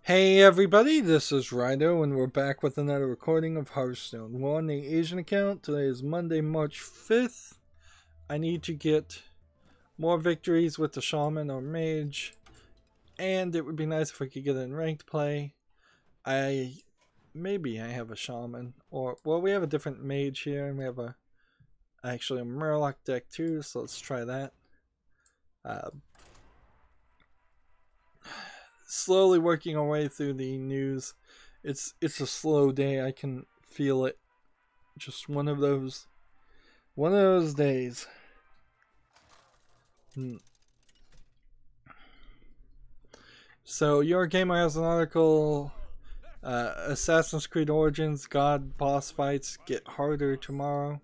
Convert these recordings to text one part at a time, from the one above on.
Hey everybody, this is Rydo and we're back with another recording of Hearthstone. We're on the Asian account. Today is Monday, March 5th. I need to get more victories with the Shaman or Mage. And it would be nice if we could get in ranked play. Maybe I have a Shaman. Or, well, we have a different Mage here and we have actually a Murloc deck too, so let's try that. Slowly working our way through the news. It's a slow day. I can feel it. Just one of those days. So Your Gamer has an article. Assassin's Creed Origins God boss fights get harder tomorrow.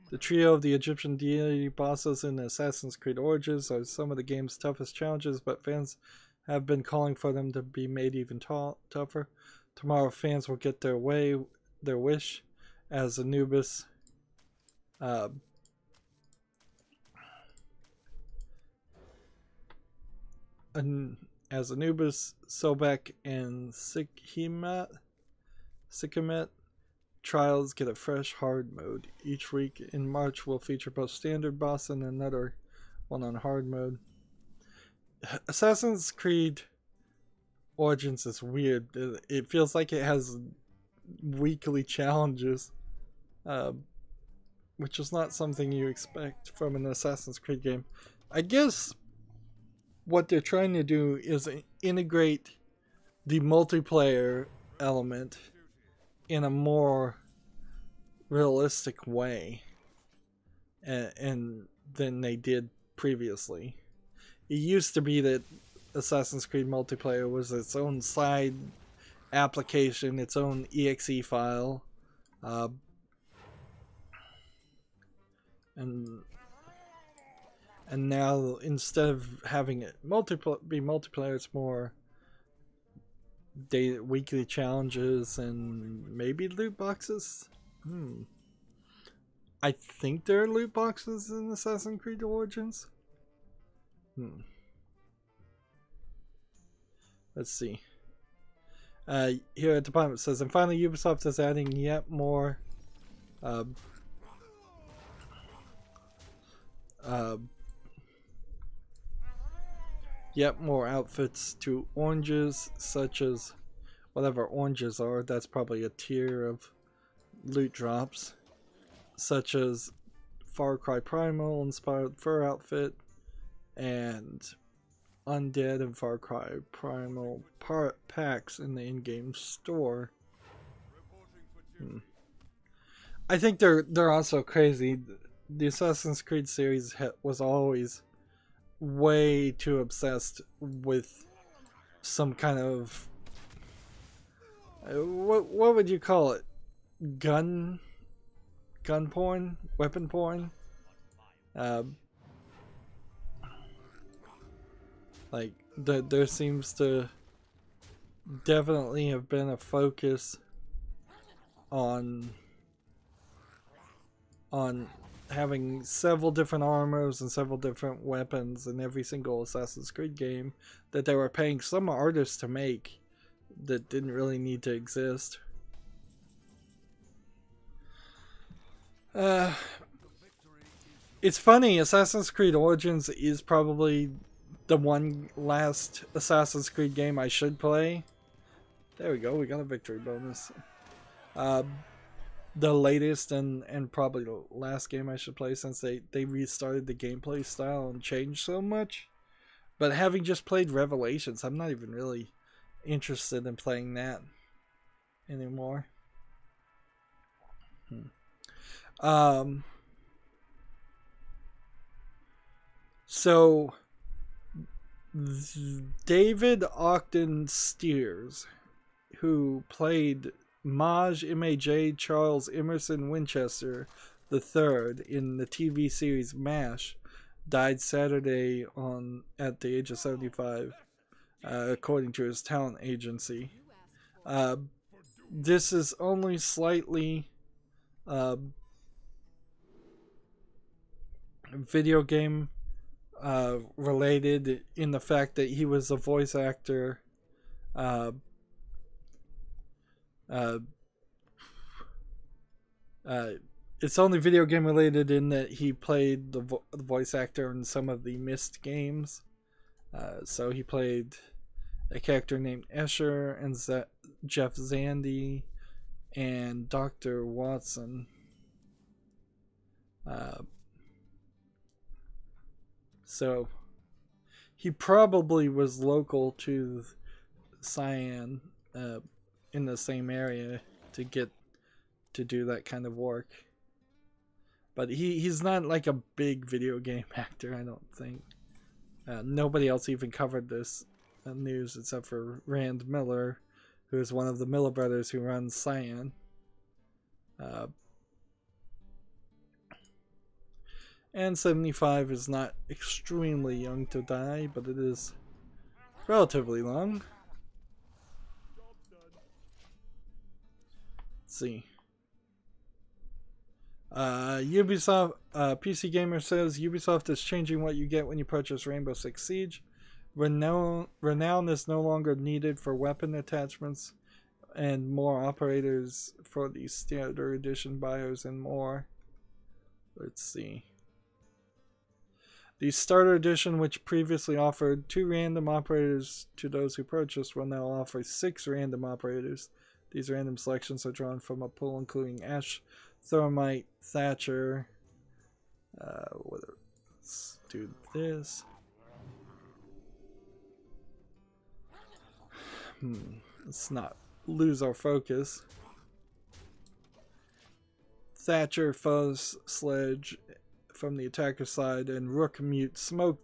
The trio of the Egyptian deity bosses in Assassin's Creed Origins are some of the game's toughest challenges, but fans have been calling for them to be made even tougher. Tomorrow fans will get their wish, as Anubis Sobek and Sikhimet trials get a fresh hard mode. Each week in March will feature both standard boss and another one on hard mode. Assassin's Creed Origins is weird. It feels like it has weekly challenges, which is not something you expect from an Assassin's Creed game. I guess what they're trying to do is integrate the multiplayer element in a more realistic way and than they did previously. It used to be that Assassin's Creed multiplayer was its own side application, its own exe file, and now instead of having it be multiplayer, it's more weekly challenges and maybe loot boxes. I think there are loot boxes in Assassin's Creed Origins. Let's see. Here at the bottom it says, and finally Ubisoft is adding yet more outfits to oranges, such as whatever oranges are. That's probably a tier of loot drops, such as Far Cry Primal inspired fur outfit and Undead and Far Cry Primal packs in the in-game store. I think they're also crazy. The Assassin's Creed series was always way too obsessed with some kind of what would you call it? Gun porn, weapon porn. Like there seems to definitely have been a focus on having several different armors and several different weapons in every single Assassin's Creed game that they were paying some artists to make that didn't really need to exist. It's funny, Assassin's Creed Origins is probably the one last Assassin's Creed game I should play. There we go, we got a victory bonus. The latest and probably the last game I should play, since they restarted the gameplay style and changed so much. But having just played Revelations, I'm not even really interested in playing that anymore. So David Ogden Steers, who played Maj M.A.J. Charles Emerson Winchester III in the TV series MASH, died Saturday at the age of 75, according to his talent agency. This is only slightly video game related in the fact that he was a voice actor Uh, uh, it's only video game related in that he played the voice actor in some of the Myst games. So he played a character named Escher and Jeff Zandy and Dr. Watson. So he probably was local to Cyan, in the same area to get to do that kind of work. But he's not like a big video game actor, I don't think. Nobody else even covered this news except for Rand Miller, who is one of the Miller brothers who runs Cyan. And 75 is not extremely young to die, but it is relatively long. Let's see. Ubisoft, PC Gamer says Ubisoft is changing what you get when you purchase Rainbow Six Siege. Renown is no longer needed for weapon attachments, and more operators for the standard edition buyers and more. Let's see. The starter edition, which previously offered 2 random operators to those who purchased, will now offer 6 random operators. These random selections are drawn from a pool including Ash, Thermite, Thatcher. Let's do this. Let's not lose our focus. Thatcher, Fuzz, Sledge from the attacker side, and Rook, Mute, Smoke,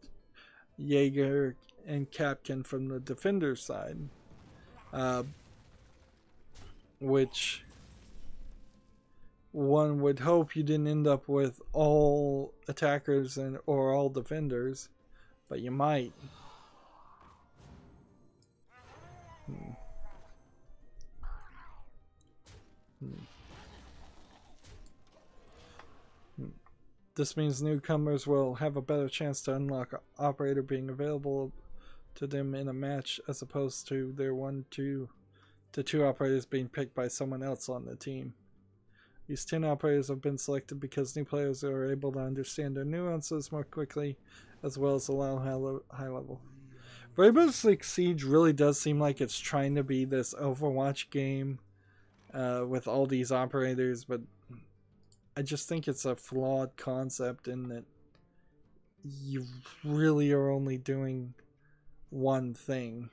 Jaeger, and Capkin from the defender side. Which one would hope you didn't end up with all attackers or all defenders, but you might. This means newcomers will have a better chance to unlock an operator being available to them in a match, as opposed to their 1, 2 to 2 operators being picked by someone else on the team. These 10 operators have been selected because new players are able to understand their nuances more quickly, as well as allow high level. Rainbow Six Siege really does seem like it's trying to be this Overwatch game with all these operators, but I just think it's a flawed concept in that you really are only doing one thing.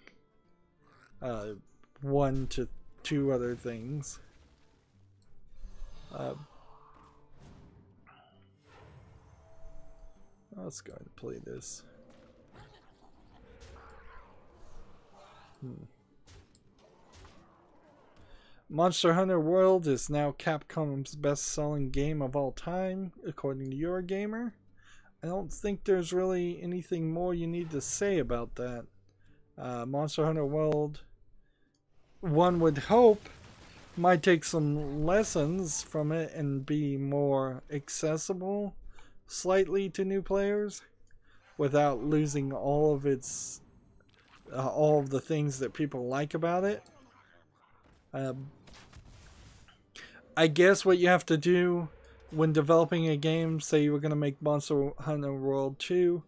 1 to 2 other things. Let's go ahead and play this. Monster Hunter World is now Capcom's best-selling game of all time, according to Eurogamer. I don't think there's really anything more you need to say about that. Monster Hunter World, one would hope, might take some lessons from it and be more accessible slightly to new players without losing all of its all of the things that people like about it. I guess what you have to do when developing a game, say you were going to make Monster Hunter World 2,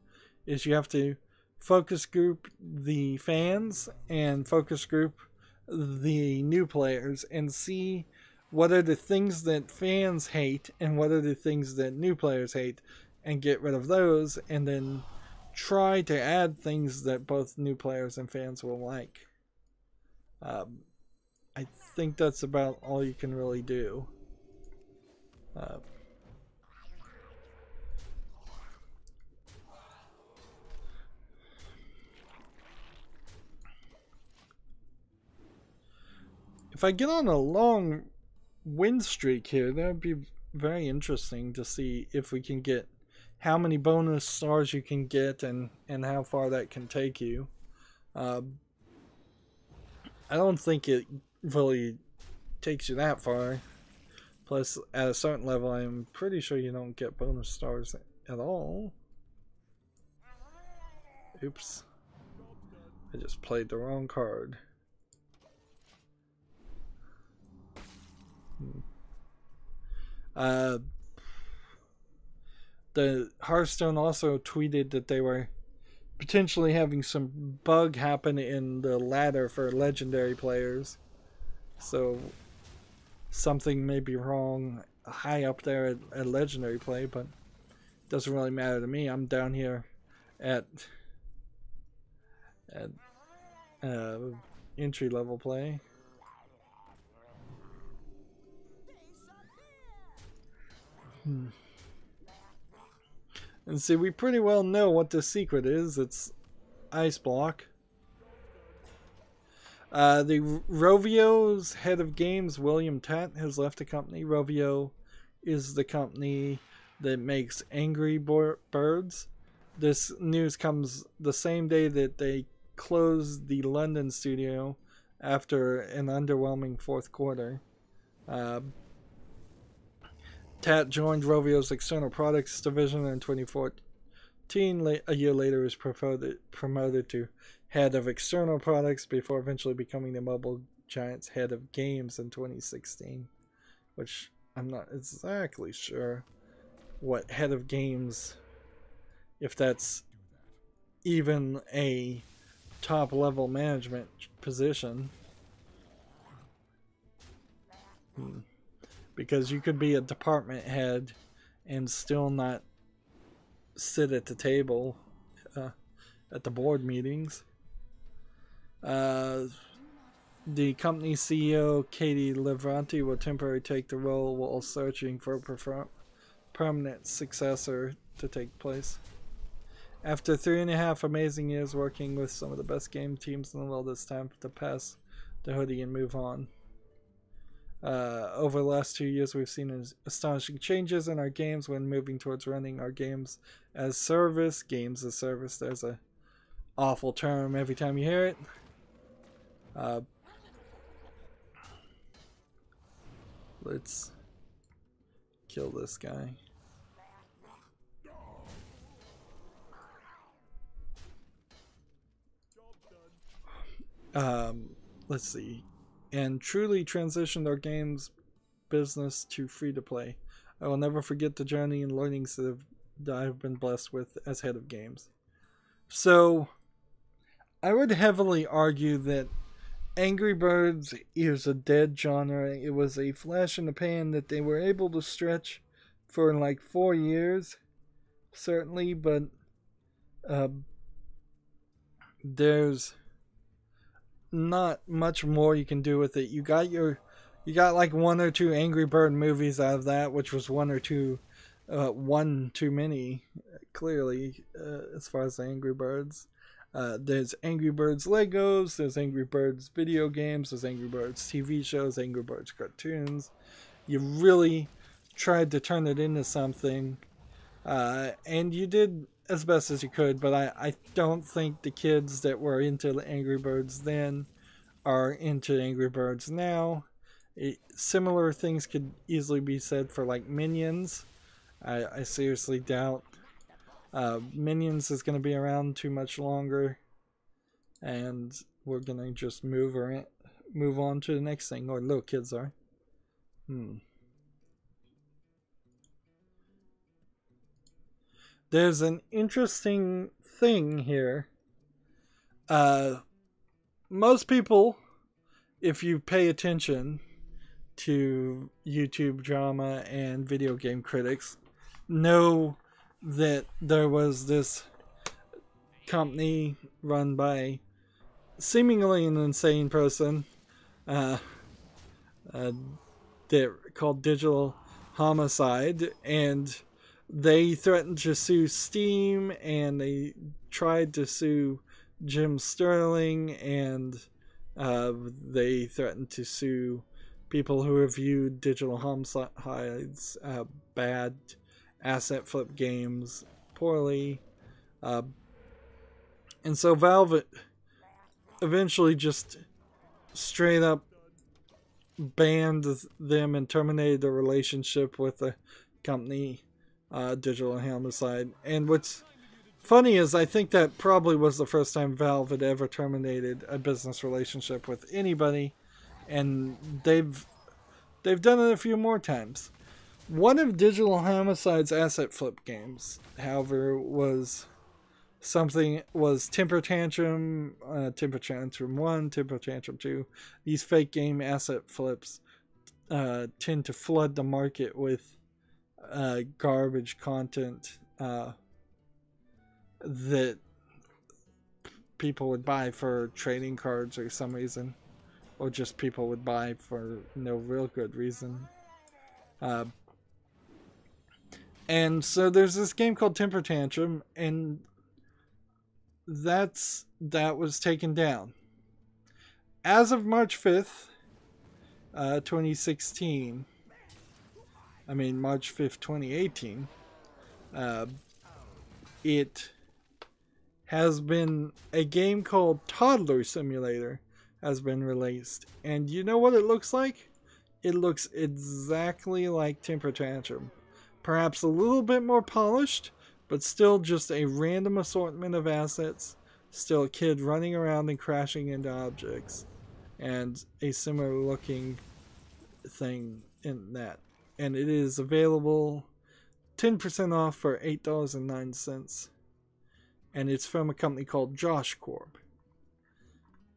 is you have to focus group the fans and focus group the new players and see what are the things that fans hate and what are the things that new players hate, and get rid of those, and then try to add things that both new players and fans will like. I think that's about all you can really do. If I get on a long win streak here, that would be very interesting to see if we can get how many bonus stars you can get and how far that can take you. I don't think it really takes you that far. Plus, at a certain level, I'm pretty sure you don't get bonus stars at all. Oops. I just played the wrong card. Uh, the Hearthstone also tweeted that they were potentially having some bug happen in the ladder for legendary players. So something may be wrong high up there at legendary play, but it doesn't really matter to me. I'm down here at entry level play. And see, we pretty well know what the secret is. It's ice block. The Rovio's head of games, William Tat, has left the company. Rovio is the company that makes Angry Birds. This news comes the same day that they closed the London studio after an underwhelming fourth quarter. Tat joined Rovio's external products division in 2014. A year later, he was promoted to head of external products before eventually becoming the mobile giant's head of games in 2016, which I'm not exactly sure what head of games, if that's even a top level management position. Because you could be a department head and still not sit at the table at the board meetings. The company CEO, Katie Levanti, will temporarily take the role while searching for a permanent successor to take place. After 3.5 amazing years working with some of the best game teams in the world, it's time to pass the hoodie and move on. Over the last 2 years, we've seen astonishing changes in our games when moving towards running our games as service. Games as service, there's a awful term every time you hear it. Let's kill this guy. Let's see. And truly transitioned our games business to free-to-play. I will never forget the journey and learnings that I've been blessed with as head of games. So, I would heavily argue that Angry Birds is a dead genre. It was a flash in the pan that they were able to stretch for like 4 years, certainly, but there's not much more you can do with it. You got like 1 or 2 Angry Bird movies out of that, which was 1 or 2, one too many, clearly, as far as the Angry Birds. There's Angry Birds Legos, there's Angry Birds video games, there's Angry Birds TV shows, Angry Birds cartoons. You really tried to turn it into something, and you did as best as you could, but I don't think the kids that were into Angry Birds then are into Angry Birds now. Similar things could easily be said for like Minions. I seriously doubt Minions is going to be around too much longer, and we're going to just move on to the next thing, or little kids are. There's an interesting thing here. Most people, if you pay attention to YouTube drama and video game critics, know that there was this company run by seemingly an insane person that called Digital Homicide, and they threatened to sue Steam, and they tried to sue Jim Sterling, and they threatened to sue people who reviewed Digital Homicide's bad asset flip games poorly. And so Valve eventually just straight up banned them and terminated the relationship with the company, Digital Homicide. And what's funny is I think that probably was the first time Valve had ever terminated a business relationship with anybody, and they've done it a few more times. One of Digital Homicide's asset flip games, however, was Temper Tantrum, Temper Tantrum 1, Temper Tantrum 2. These fake game asset flips tend to flood the market with garbage content that people would buy for trading cards or some reason, or just people would buy for no real good reason. And so there's this game called Temper Tantrum, and that was taken down. As of March 5th, 2016, March 5th, 2018, it has been, a game called Toddler Simulator has been released. And you know what it looks like? It looks exactly like Temper Tantrum. Perhaps a little bit more polished, but still just a random assortment of assets. Still a kid running around and crashing into objects. And a similar looking thing in that. And it is available 10% off for $8.09. And it's from a company called Josh Corp.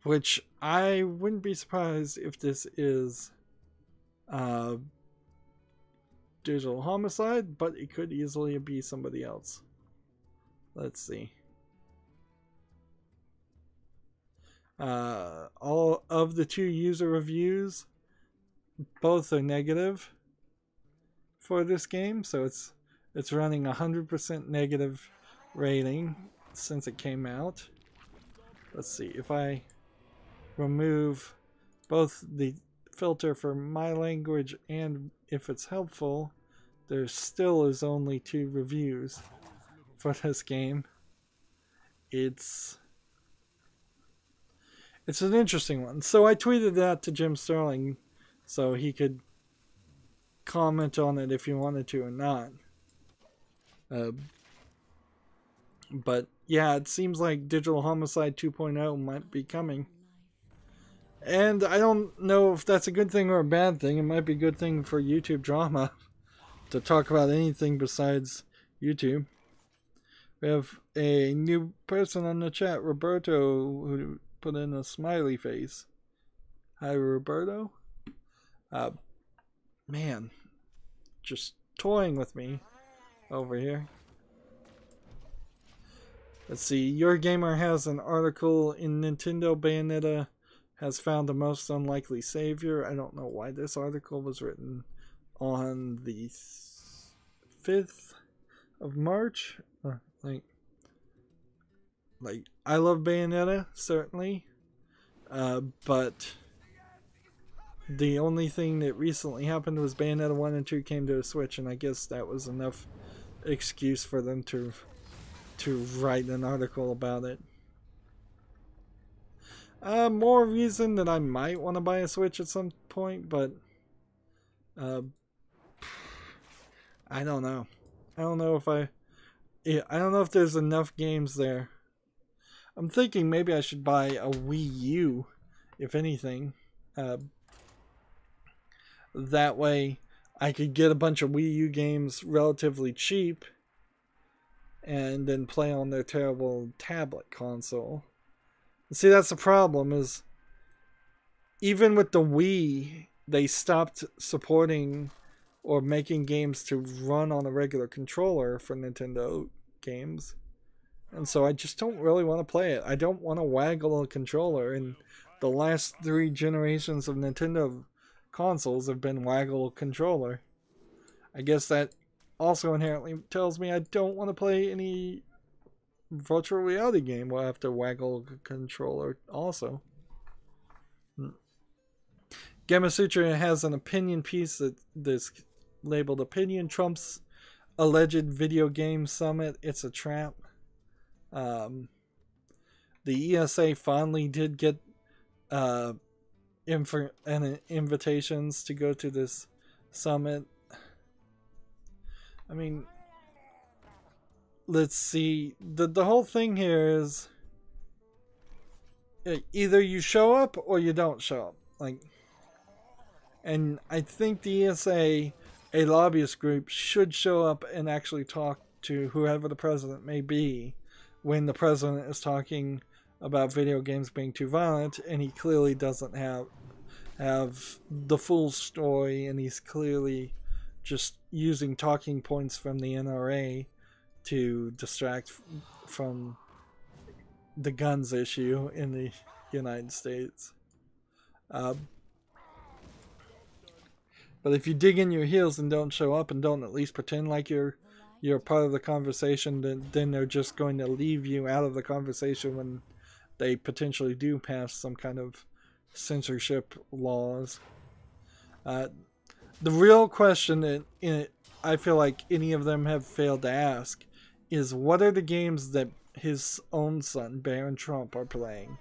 Which I wouldn't be surprised if this is Digital Homicide, but it could easily be somebody else. Let's see. All of the 2 user reviews, both are negative for this game, so it's running 100% negative rating since it came out. Let's see, if I remove both the filter for my language and if it's helpful, there still is only 2 reviews for this game. It's an interesting one. So I tweeted that to Jim Sterling so he could comment on it if he wanted to or not. But yeah, it seems like Digital Homicide 2.0 might be coming. And I don't know if that's a good thing or a bad thing. It might be a good thing for YouTube drama to talk about anything besides YouTube. We have a new person on the chat, Roberto, who put in a smiley face. Hi, Roberto. Man, just toying with me over here. Let's see. Your Gamer has an article in Nintendo Bayonetta has found the most unlikely savior. I don't know why this article was written on the 5th of March. Like I love Bayonetta, certainly. But the only thing that recently happened was Bayonetta 1 and 2 came to a Switch, and I guess that was enough excuse for them to write an article about it. More reason that I might want to buy a Switch at some point, but I don't know. I don't know if there's enough games there. I'm thinking maybe I should buy a Wii U, if anything. That way I could get a bunch of Wii U games relatively cheap and then play on their terrible tablet console. See, that's the problem, is even with the Wii, they stopped supporting or making games to run on a regular controller for Nintendo games. And so I just don't really want to play it. I don't want to waggle a controller, and the last 3 generations of Nintendo consoles have been waggle controller. I guess that also inherently tells me I don't want to play any virtual reality game where I have to waggle a controller also. Gamasutra has an opinion piece that's labeled Opinion Trumps Alleged Video Game Summit. It's a trap. The ESA finally did get invitations to go to this summit. I mean, let's see. The whole thing here is either you show up or you don't show up. And I think the ESA a lobbyist group should show up and actually talk to whoever the president may be when the president is talking about video games being too violent, and he clearly doesn't have the full story, and he's clearly just using talking points from the NRA to distract from the guns issue in the United States. But if you dig in your heels and don't show up and don't at least pretend like you're part of the conversation, then they're just going to leave you out of the conversation when they potentially do pass some kind of censorship laws. The real question that I feel like any of them have failed to ask is, what are the games that his own son, Barron Trump, are playing?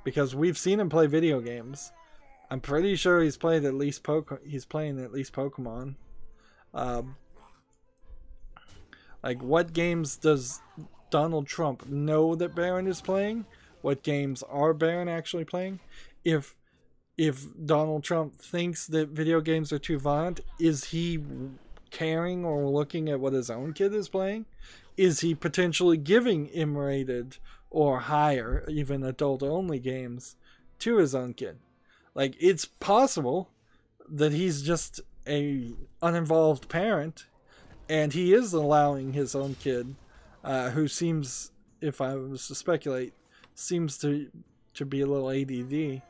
Because we've seen him play video games. I'm pretty sure he's played at least he's playing at least Pokemon. Like, what games does Donald Trump know that Barron is playing? What games are Barron actually playing? If Donald Trump thinks that video games are too violent, is he caring or looking at what his own kid is playing? Is he potentially giving M-rated or higher, even adult-only games to his own kid? Like, it's possible that he's just a uninvolved parent, and he is allowing his own kid, who seems, if I was to speculate, seems to be a little ADD.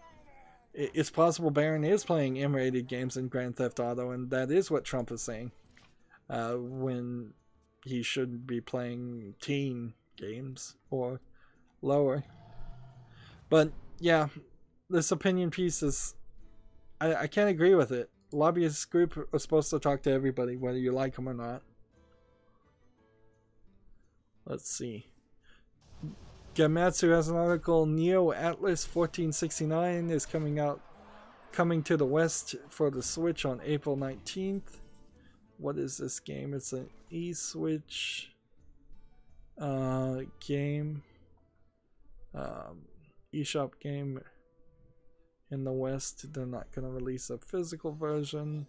It's possible Barron is playing M-rated games in Grand Theft Auto, and that is what Trump is saying, when he should be playing teen games or lower. But yeah, this opinion piece is, I can't agree with it. Lobbyist group are supposed to talk to everybody, whether you like them or not. Let's see. Gamatsu has an article. Neo Atlas 1469 is coming to the West for the Switch on April 19th. What is this game? It's an eSwitch game, eShop game in the West. They're not going to release a physical version.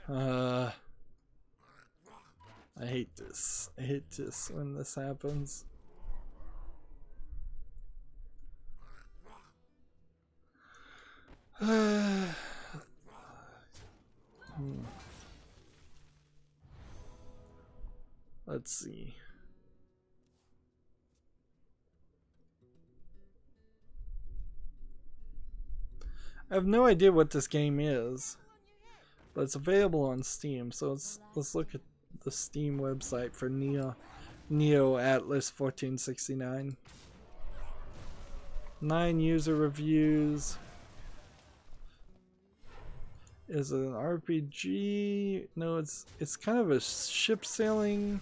I hate this. I hate this when this happens. Let's see. I have no idea what this game is, but it's available on Steam. So let's look at the Steam website for Neo Atlas 1469. 9 user reviews. Is it an RPG? No, it's kind of a ship sailing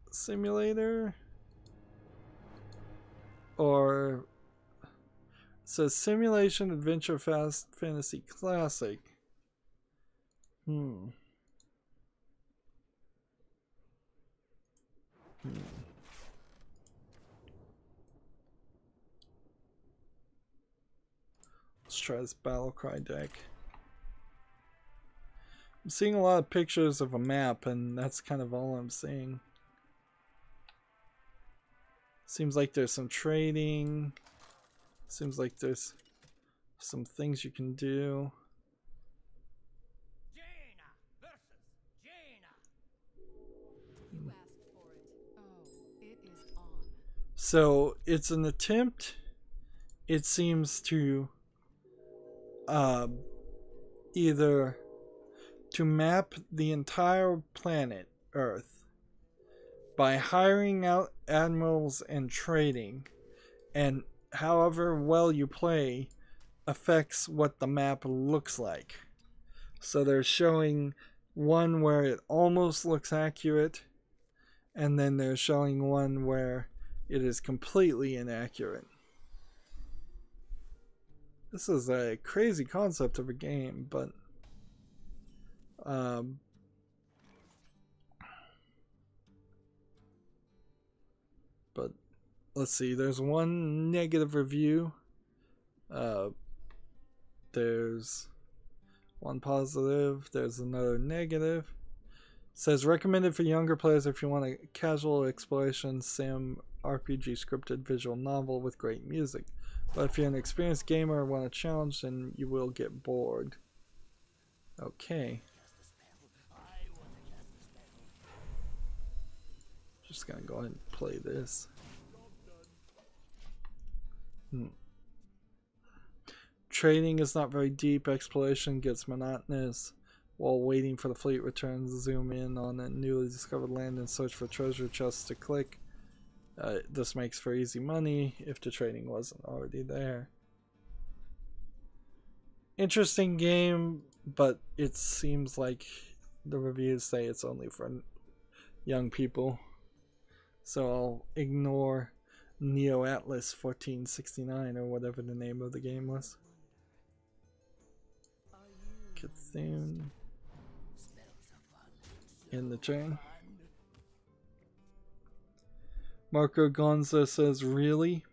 simulator. Or it says simulation adventure fast fantasy classic. Let's try this Battlecry deck. I'm seeing a lot of pictures of a map, and that's kind of all I'm seeing. Seems like there's some trading. Seems like there's some things you can do. So it's an attempt, it seems, to either to map the entire planet Earth by hiring out admirals and trading, and however well you play affects what the map looks like. So they're showing one where it almost looks accurate, and then they're showing one where it is completely inaccurate. This is a crazy concept of a game, but let's see, there's one negative review. There's one positive, there's another negative. It says recommended for younger players if you want a casual exploration sim RPG scripted visual novel with great music. But if you're an experienced gamer or want a challenge, then you will get bored. Okay. Just gonna go ahead and play this. Trading is not very deep. Exploration gets monotonous. While waiting for the fleet returns, zoom in on a newly discovered land and search for treasure chests to click. This makes for easy money if the trading wasn't already there. Interesting game, but it seems like the reviews say it's only for young people. So I'll ignore Neo Atlas 1469 or whatever the name of the game was. Cthulhu in the chain. Marco Gonza says, really?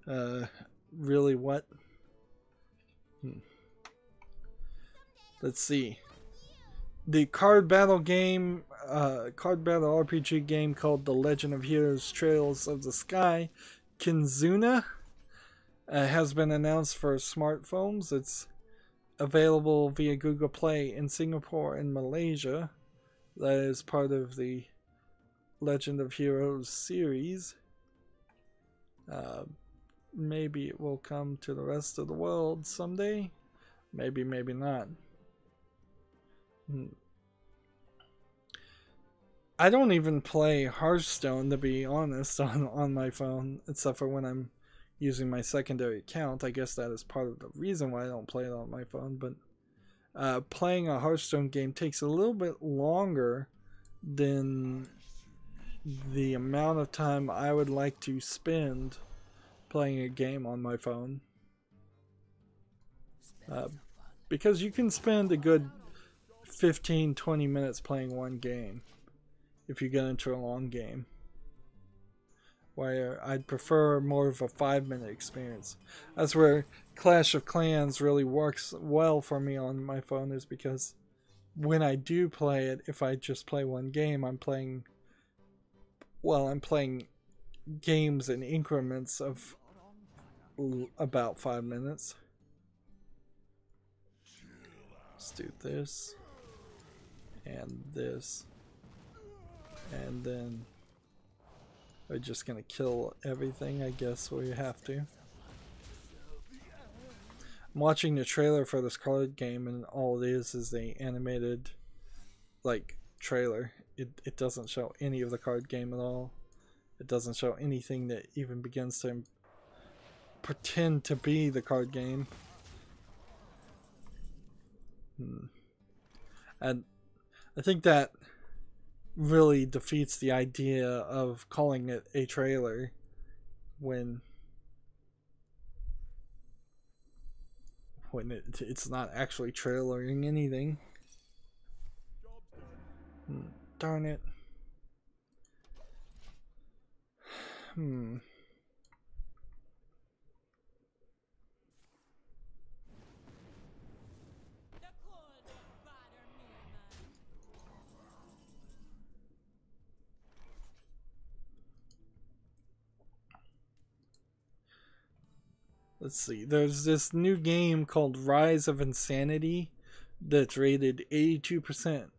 Really what? Let's see. The card battle game, card battle RPG game called The Legend of Heroes Trails of the Sky, Kinzuna, has been announced for smartphones. It's available via Google Play in Singapore and Malaysia. That is part of the Legend of Heroes series. Maybe it will come to the rest of the world someday. Maybe, maybe not. I don't even play Hearthstone, to be honest, on my phone, except for when I'm using my secondary account. I guess that is part of the reason why I don't play it on my phone. But playing a Hearthstone game takes a little bit longer than the amount of time I would like to spend playing a game on my phone. Because you can spend a good 15-20 minutes playing one game if you get into a long game, where I'd prefer more of a 5-minute experience. That's where Clash of Clans really works well for me on my phone, is because when I do play it, if I just play one game, I'm playing games in increments of about 5 minutes. Let's do this and this, and then we're just gonna kill everything, I guess we have to. I'm watching the trailer for this card game, and all it is the animated trailer. It doesn't show any of the card game at all. It doesn't show anything that even begins to pretend to be the card game. And I think that really defeats the idea of calling it a trailer when it's not actually trailering anything. Darn it. Let's see, there's this new game called Rise of Insanity that's rated 82%.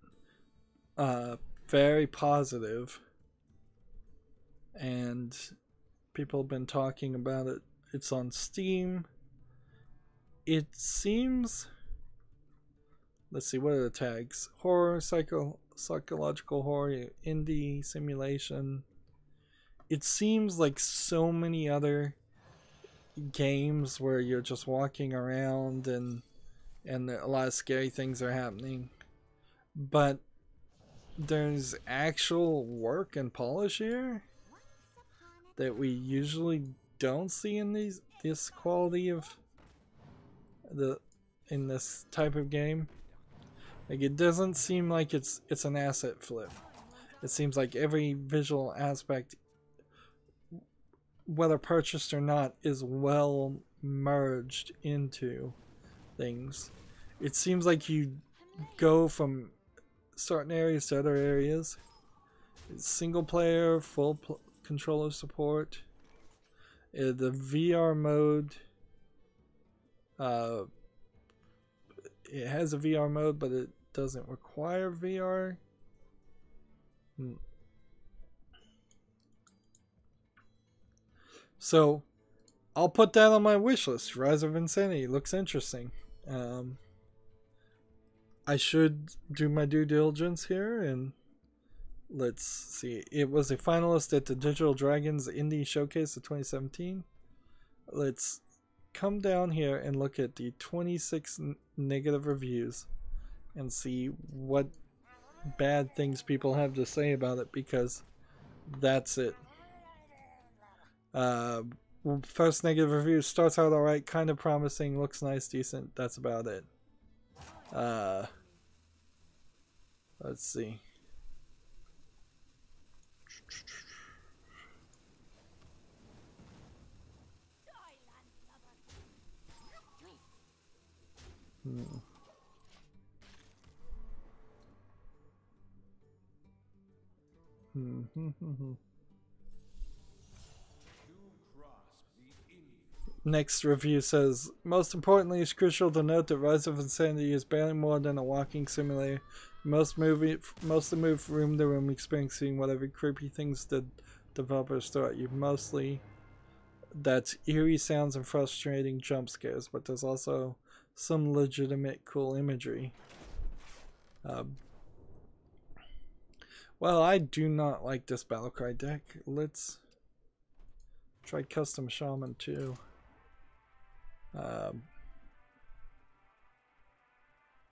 Very positive. And people have been talking about it. It's on Steam. It seems... Let's see, what are the tags? Horror, psychological horror, indie, simulation. It seems like so many other games where you're just walking around and a lot of scary things are happening, but there's actual work and polish here that we usually don't see in this quality of in this type of game. Like, it doesn't seem like it's an asset flip. It seems like every visual aspect whether purchased or not, is well merged into things. It seems like you go from certain areas to other areas. It's single player, full controller support. The VR mode, it has a VR mode, but it doesn't require VR. So I'll put that on my wish list. Rise of Insanity looks interesting. I should do my due diligence here, and let's see. It was a finalist at the Digital Dragons Indie Showcase of 2017. Let's come down here and look at the 26 negative reviews and see what bad things people have to say about it, because that's it. First negative review: starts out alright, kind of promising, looks nice, decent. That's about it. Let's see. Next review says, most importantly, it's crucial to note that Rise of Insanity is barely more than a walking simulator. Mostly move room to room, experiencing whatever creepy things the developers throw at you. Mostly that's eerie sounds and frustrating jump scares, but there's also some legitimate cool imagery. Well, I do not like this Battlecry deck. Let's try Custom Shaman too.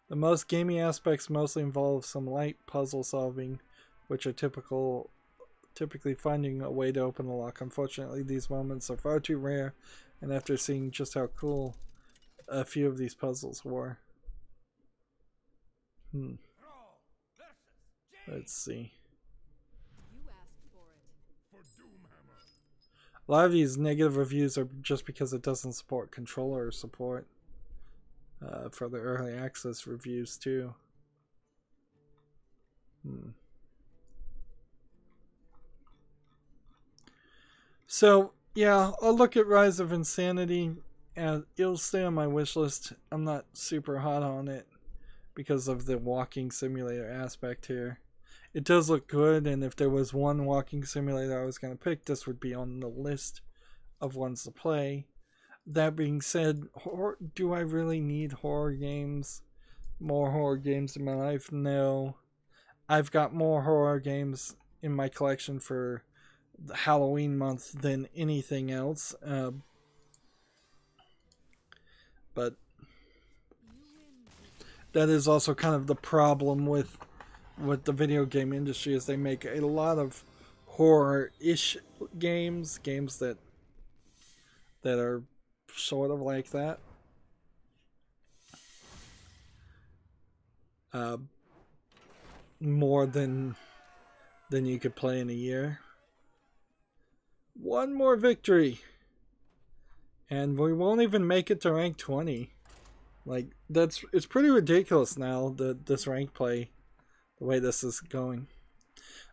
The most gaming aspects mostly involve some light puzzle solving, which are typically finding a way to open the lock. Unfortunately, these moments are far too rare, and after seeing just how cool a few of these puzzles were. Let's see. A lot of these negative reviews are just because it doesn't support controller support for the early access reviews too. So yeah, I'll look at Rise of Insanity, and it'll stay on my wish list. I'm not super hot on it because of the walking simulator aspect here. It does look good, and if there was one walking simulator I was going to pick, this would be on the list of ones to play. That being said, do I really need horror games? More horror games in my life? No. I've got more horror games in my collection for the Halloween month than anything else. But that is also kind of the problem with the video game industry, is they make a lot of horror-ish games that are sort of like that. More than you could play in a year. One more victory, and we won't even make it to rank 20. Like, it's pretty ridiculous now, this rank play, the way this is going.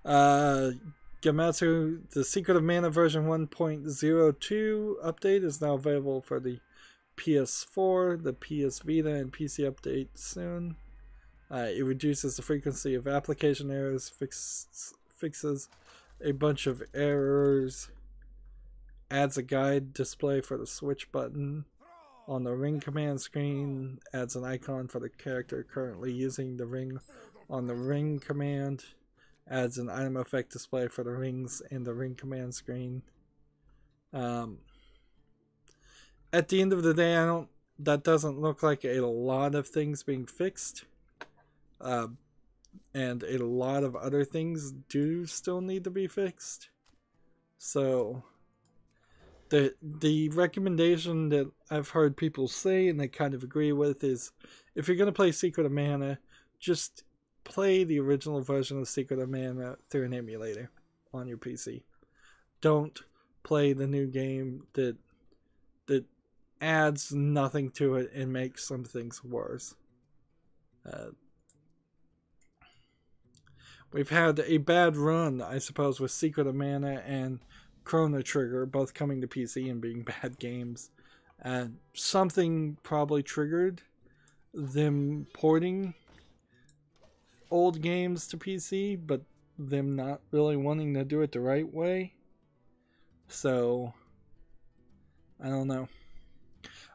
Gamatsu, the Secret of Mana version 1.02 update is now available for the PS4, the PS Vita, and PC update soon. It reduces the frequency of application errors, fixes a bunch of errors, adds a guide display for the switch button on the ring command screen, adds an icon for the character currently using the ring on the ring command, adds an item effect display for the rings in the ring command screen. At the end of the day, that doesn't look like a lot of things being fixed. And a lot of other things do still need to be fixed. So the recommendation that I've heard people say, and I kind of agree with, is if you're going to play Secret of Mana, just play the original version of Secret of Mana through an emulator on your PC. Don't play the new game that adds nothing to it and makes some things worse. We've had a bad run, I suppose, with Secret of Mana and Chrono Trigger both coming to PC and being bad games. Something probably triggered them porting old games to PC, but them not really wanting to do it the right way. So, I don't know.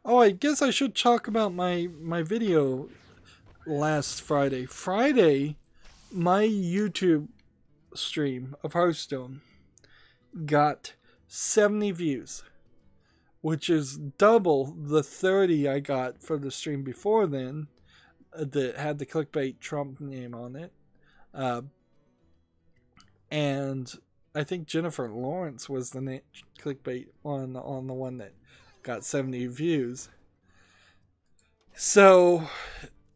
Oh, I guess I should talk about my video last Friday. Friday, my YouTube stream of Hearthstone got 70 views, which is double the 30 I got for the stream before then that had the clickbait Trump name on it. And I think Jennifer Lawrence was the clickbait on the one that got 70 views. So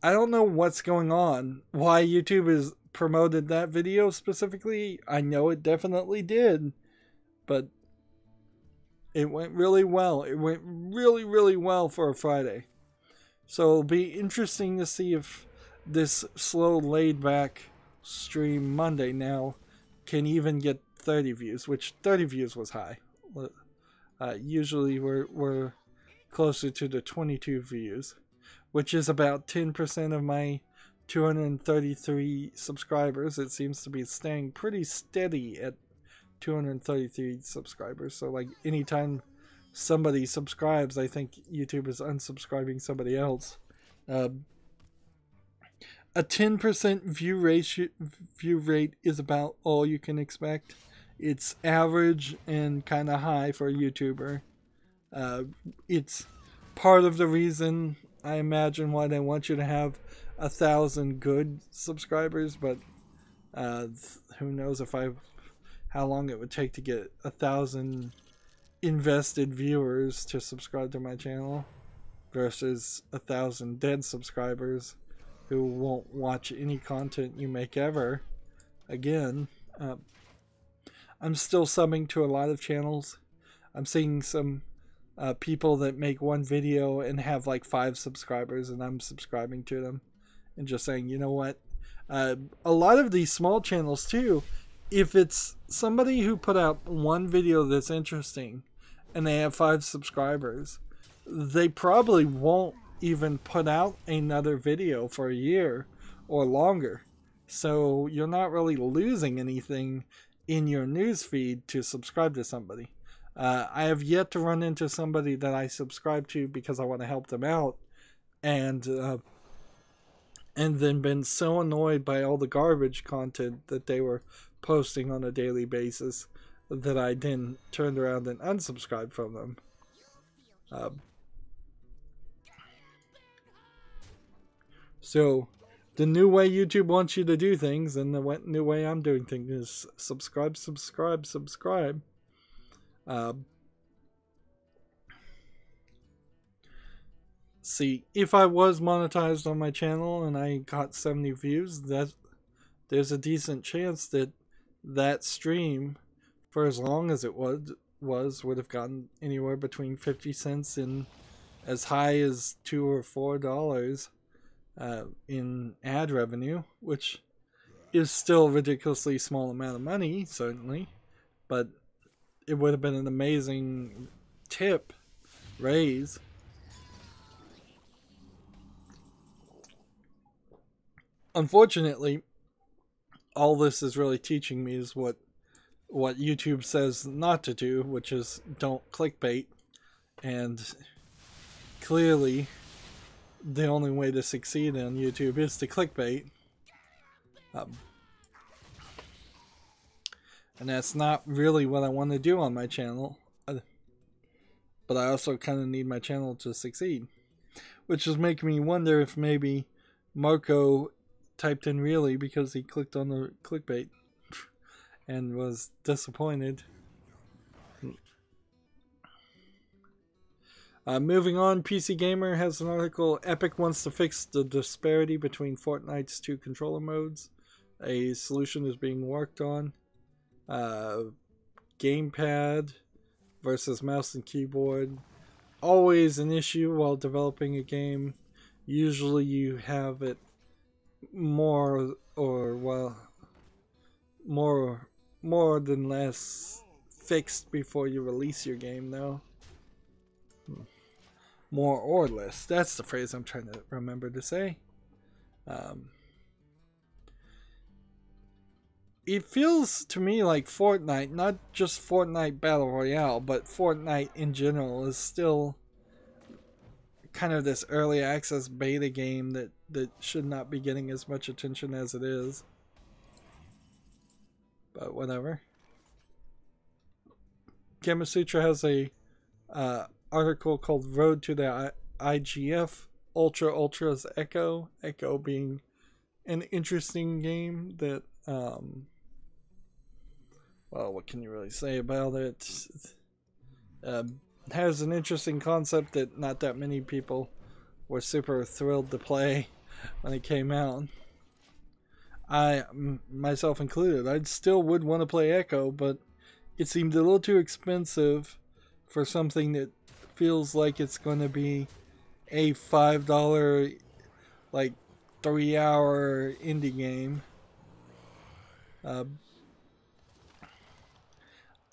I don't know what's going on, why YouTube has promoted that video specifically. I know it definitely did, but it went really well. It went really, really well for a Friday. So it'll be interesting to see if this slow, laid-back stream Monday now can even get 30 views, which 30 views was high. Usually we're closer to the 22 views, which is about 10% of my 233 subscribers. It seems to be staying pretty steady at 233 subscribers. So like anytime somebody subscribes, I think YouTube is unsubscribing somebody else. A 10% view rate is about all you can expect. It's average and kind of high for a YouTuber. It's part of the reason, I imagine, why they want you to have 1,000 good subscribers, but who knows how long it would take to get 1,000 invested viewers to subscribe to my channel versus 1,000 dead subscribers who won't watch any content you make ever again. I'm still subbing to a lot of channels. I'm seeing some people that make one video and have like 5 subscribers, and I'm subscribing to them and just saying, you know what? A lot of these small channels too, if it's somebody who put out one video that's interesting and they have 5 subscribers, they probably won't even put out another video for a year or longer. So you're not really losing anything in your news feed to subscribe to somebody. I have yet to run into somebody that I subscribe to because I want to help them out, and then been so annoyed by all the garbage content that they were posting on a daily basis that I then turned around and unsubscribed from them. So the new way YouTube wants you to do things, and the new way I'm doing things, is subscribe, subscribe, subscribe. See, if I was monetized on my channel and I got 70 views, there's a decent chance that that stream, for as long as it would have gotten anywhere between 50 cents and as high as $2 or $4 in ad revenue, which is still a ridiculously small amount of money, certainly, but it would have been an amazing tip raise. Unfortunately, all this is really teaching me is what YouTube says not to do, which is don't clickbait. And clearly, the only way to succeed on YouTube is to clickbait. And that's not really what I want to do on my channel. But I also kind of need my channel to succeed. Which is making me wonder if maybe Marco typed in really because he clicked on the clickbait and was disappointed. Moving on, PC Gamer has an article. Epic wants to fix the disparity between Fortnite's 2 controller modes. A solution is being worked on. Gamepad versus mouse and keyboard. Always an issue while developing a game. Usually you have it more than less fixed before you release your game though. More or less. That's the phrase I'm trying to remember to say. It feels to me like Fortnite, not just Fortnite Battle Royale, but Fortnite in general is still kind of this early access beta game that should not be getting as much attention as it is. But whatever. Gamasutra has a article called Road to the IGF Ultra's Echo. Echo being an interesting game that well, what can you really say about it? Has an interesting concept that not that many people were super thrilled to play when it came out. I, myself included, I still would want to play Echo, but it seemed a little too expensive for something that feels like it's going to be a $5, like 3-hour indie game.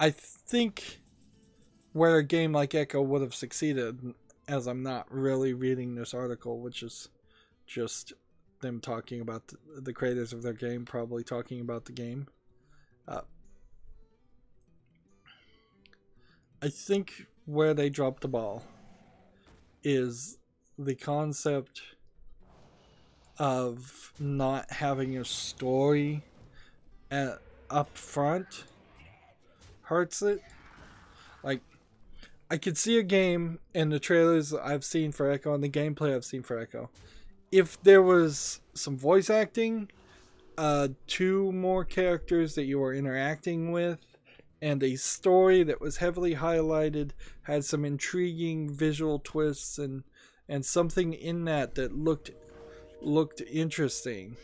I think where a game like Echo would have succeeded, as I'm not really reading this article, which is just them talking about the creators of their game, probably talking about the game. I think where they dropped the ball is the concept of not having a story up front hurts it. Like, I could see a game in the trailers I've seen for Echo and the gameplay I've seen for Echo. If there was some voice acting, 2 more characters that you were interacting with, and a story that was heavily highlighted, had some intriguing visual twists and something in that looked interesting,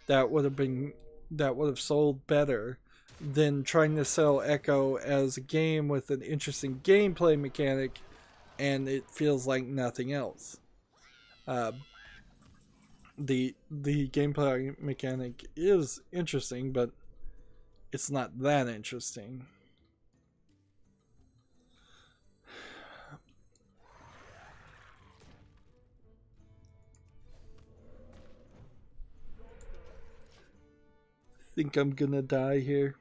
that would have sold better than trying to sell Echo as a game with an interesting gameplay mechanic and it feels like nothing else. The gameplay mechanic is interesting, but it's not that interesting. I think I'm gonna die here.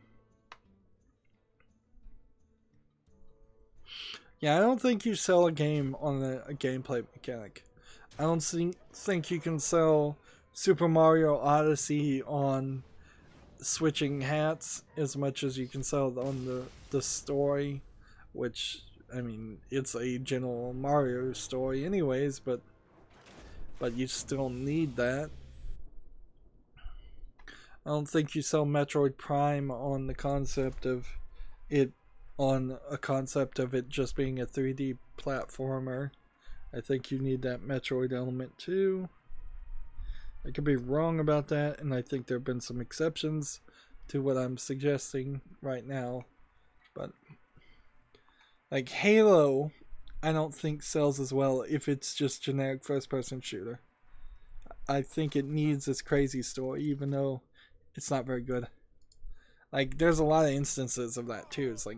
Yeah, I don't think you sell a game on a gameplay mechanic. I don't think you can sell Super Mario Odyssey on switching hats as much as you can sell it on the story, which, I mean, it's a general Mario story anyways, but you still need that. I don't think you sell Metroid Prime on the concept of it just being a 3D platformer. I think you need that Metroid element too. I could be wrong about that, and I think there have been some exceptions to what I'm suggesting right now. But like Halo, I don't think sells as well if it's just generic first-person shooter. I think it needs this crazy story, even though it's not very good. Like, there's a lot of instances of that too. It's like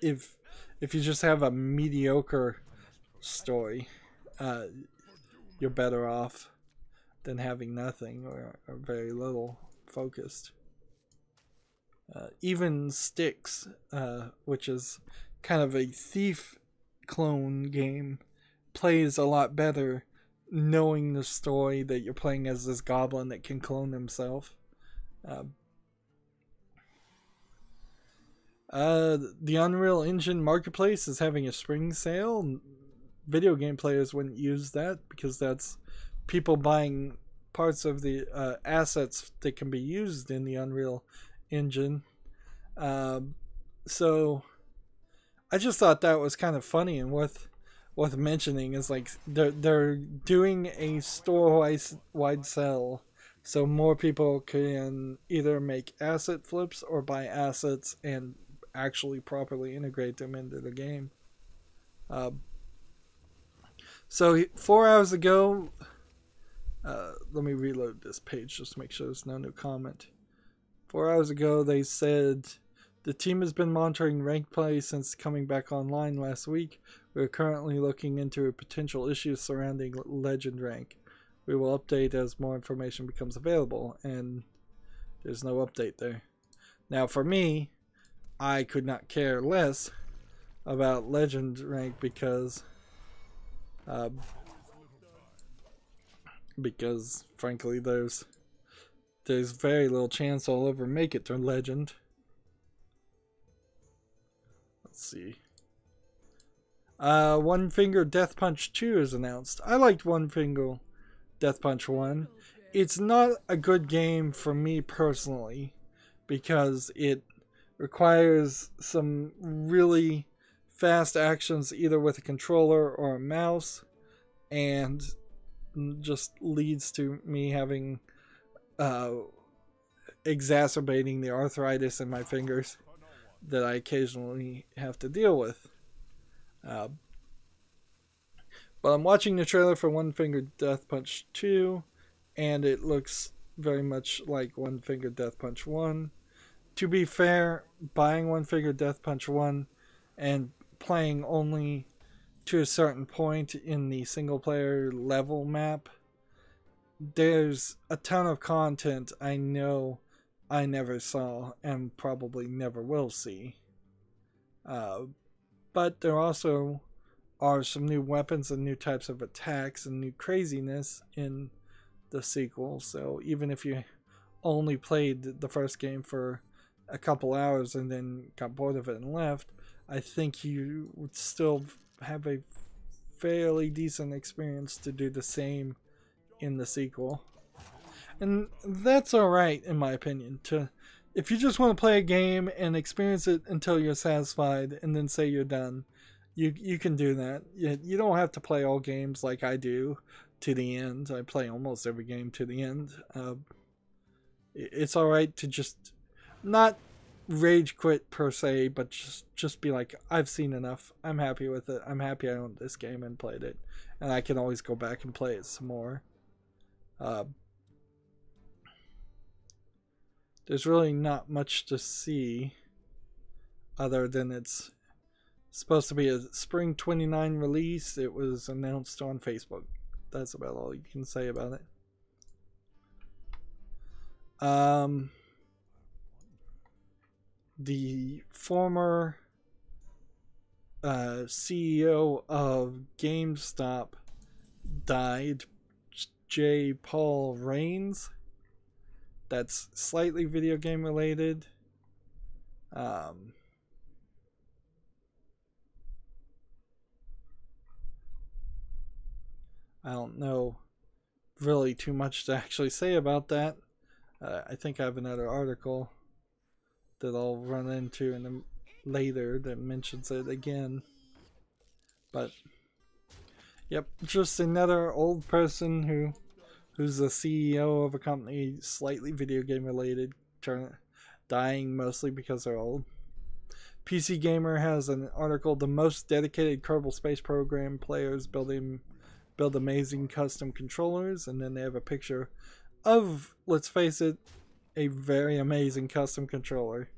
if you just have a mediocre story, you're better off than having nothing or very little focused. Even Styx, which is kind of a thief clone game, plays a lot better knowing the story that you're playing as this goblin that can clone himself. The Unreal Engine Marketplace is having a spring sale. Video game players wouldn't use that because that's people buying parts of the assets that can be used in the Unreal Engine. So I just thought that was kind of funny and worth mentioning. Is like they're doing a store-wide sale, so more people can either make asset flips or buy assets and actually properly integrate them into the game. So 4 hours ago, let me reload this page just to make sure there's no new comment. 4 hours ago, they said the team has been monitoring ranked play since coming back online last week. We're currently looking into potential issues surrounding Legend rank. We will update as more information becomes available, and there's no update there. Now, for me, I could not care less about Legend rank because frankly, there's very little chance I'll ever make it to Legend. Let's see. One Finger Death Punch 2 is announced. I liked One Finger Death Punch 1. It's not a good game for me personally because it requires some really fast actions either with a controller or a mouse, and just leads to me having exacerbating the arthritis in my fingers that I occasionally have to deal with. But I'm watching the trailer for One Finger Death Punch 2, and it looks very much like One Finger Death Punch 1. To be fair, buying One Finger Death Punch 1 and playing only to a certain point in the single player level map, there's a ton of content I know I never saw and probably never will see. But there also are some new weapons and new types of attacks and new craziness in the sequel. So even if you only played the first game for a couple hours and then got bored of it and left, I think you would still have a fairly decent experience to do the same in the sequel. And that's alright in my opinion. If you just want to play a game and experience it until you're satisfied and then say you're done, you can do that. You don't have to play all games like I do to the end. I play almost every game to the end. It's alright to just not rage quit per se, but just be like, I've seen enough. I'm happy with it. I'm happy I owned this game and played it. And I can always go back and play it some more. There's really not much to see other than it's supposed to be a spring 29 release. It was announced on Facebook. That's about all you can say about it. The former CEO of GameStop died, J. Paul Raines. That's slightly video game related. I don't know really too much to actually say about that. I think I have another article that I'll run into later that mentions it again. But yep, just another old person who's the CEO of a company slightly video game related, dying mostly because they're old. PC Gamer has an article, the most dedicated Kerbal Space Program players build amazing custom controllers, and then they have a picture of, let's face it, a very amazing custom controller.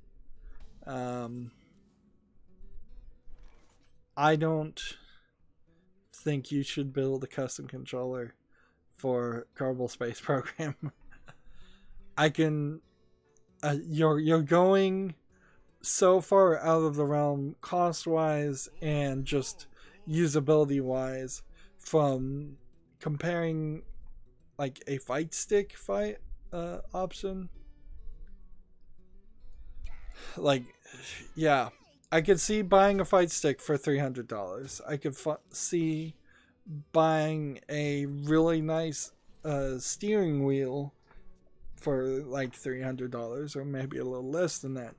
I don't think you should build a custom controller for Kerbal Space Program. I can you're going so far out of the realm cost wise and just usability wise from comparing like a fight stick option. Like, yeah, I could see buying a fight stick for $300. I could see buying a really nice steering wheel for like $300 or maybe a little less than that.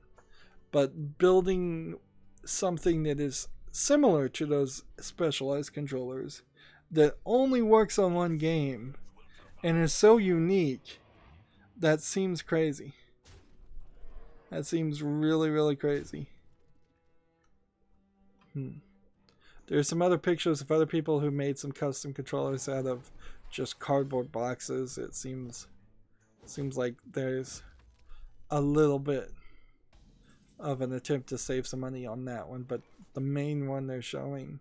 But building something that is similar to those specialized controllers that only works on one game and is so unique, that seems crazy. That seems really, really crazy. There's some other pictures of other people who made some custom controllers out of just cardboard boxes. It seems like there's a little bit of an attempt to save some money on that one, but the main one they're showing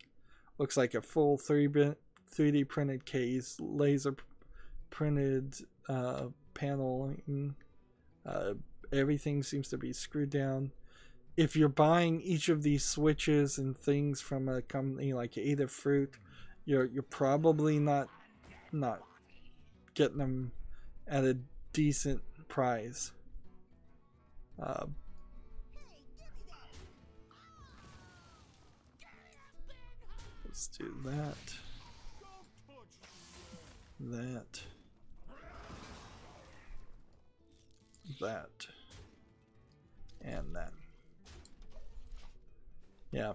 looks like a full 3D printed case, laser printed paneling. Everything seems to be screwed down. If you're buying each of these switches and things from a company like Adafruit, you're probably not getting them at a decent price. Let's do that, and that. Yeah.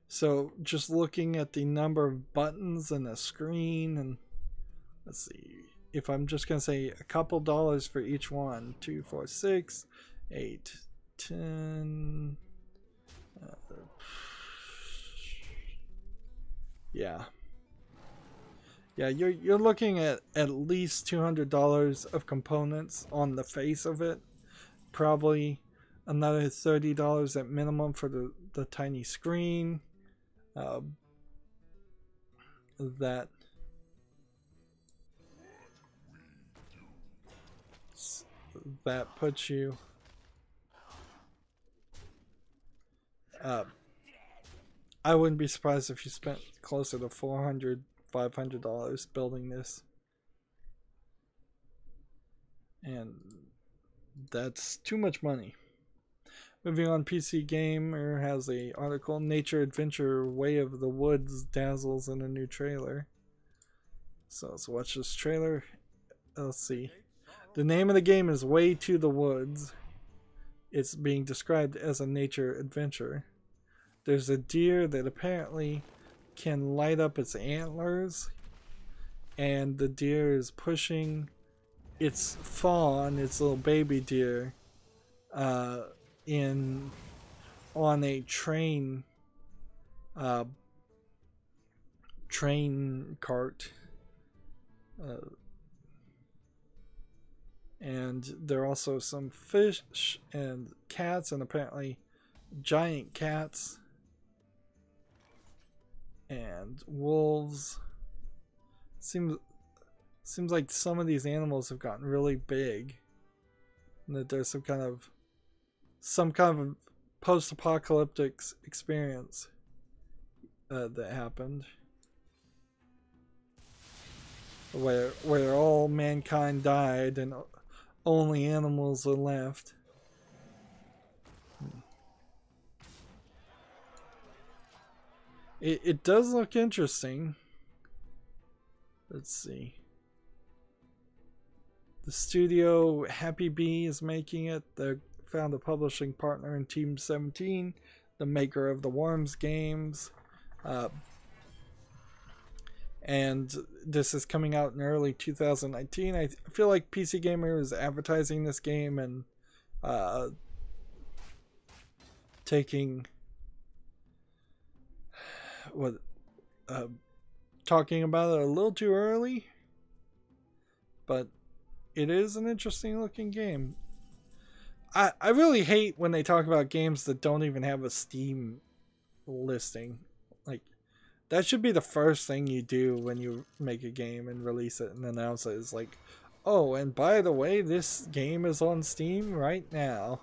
So just looking at the number of buttons and a screen, and let's see, if I'm just gonna say a couple dollars for each one, 2, 4, 6, 8, 10. Yeah, you're looking at least $200 of components on the face of it. Probably another $30 at minimum for the tiny screen. That puts you I wouldn't be surprised if you spent closer to $400, $500 building this, and that's too much money. Moving on, PC Gamer has a article, Nature Adventure Way of the Woods dazzles in a new trailer. So let's watch this trailer. Let's see. The name of the game is Way to the Woods. It's being described as a nature adventure. There's a deer that apparently can light up its antlers, and the deer is pushing its fawn, its little baby deer, on a train cart, and there are also some fish and cats, and apparently giant cats and wolves. Seems like some of these animals have gotten really big, and that there's some kind of post-apocalyptic experience that happened, where all mankind died and only animals are left. It does look interesting. Let's see. The studio Happy Bee is making it. They found a publishing partner in Team 17, the maker of the Worms games. And this is coming out in early 2019. I feel like PC Gamer is advertising this game and talking about it a little too early, but it is an interesting looking game. I really hate when they talk about games that don't even have a Steam listing. Like, that should be the first thing you do when you make a game and release it and announce it. Is like, oh, and by the way, this game is on Steam right now.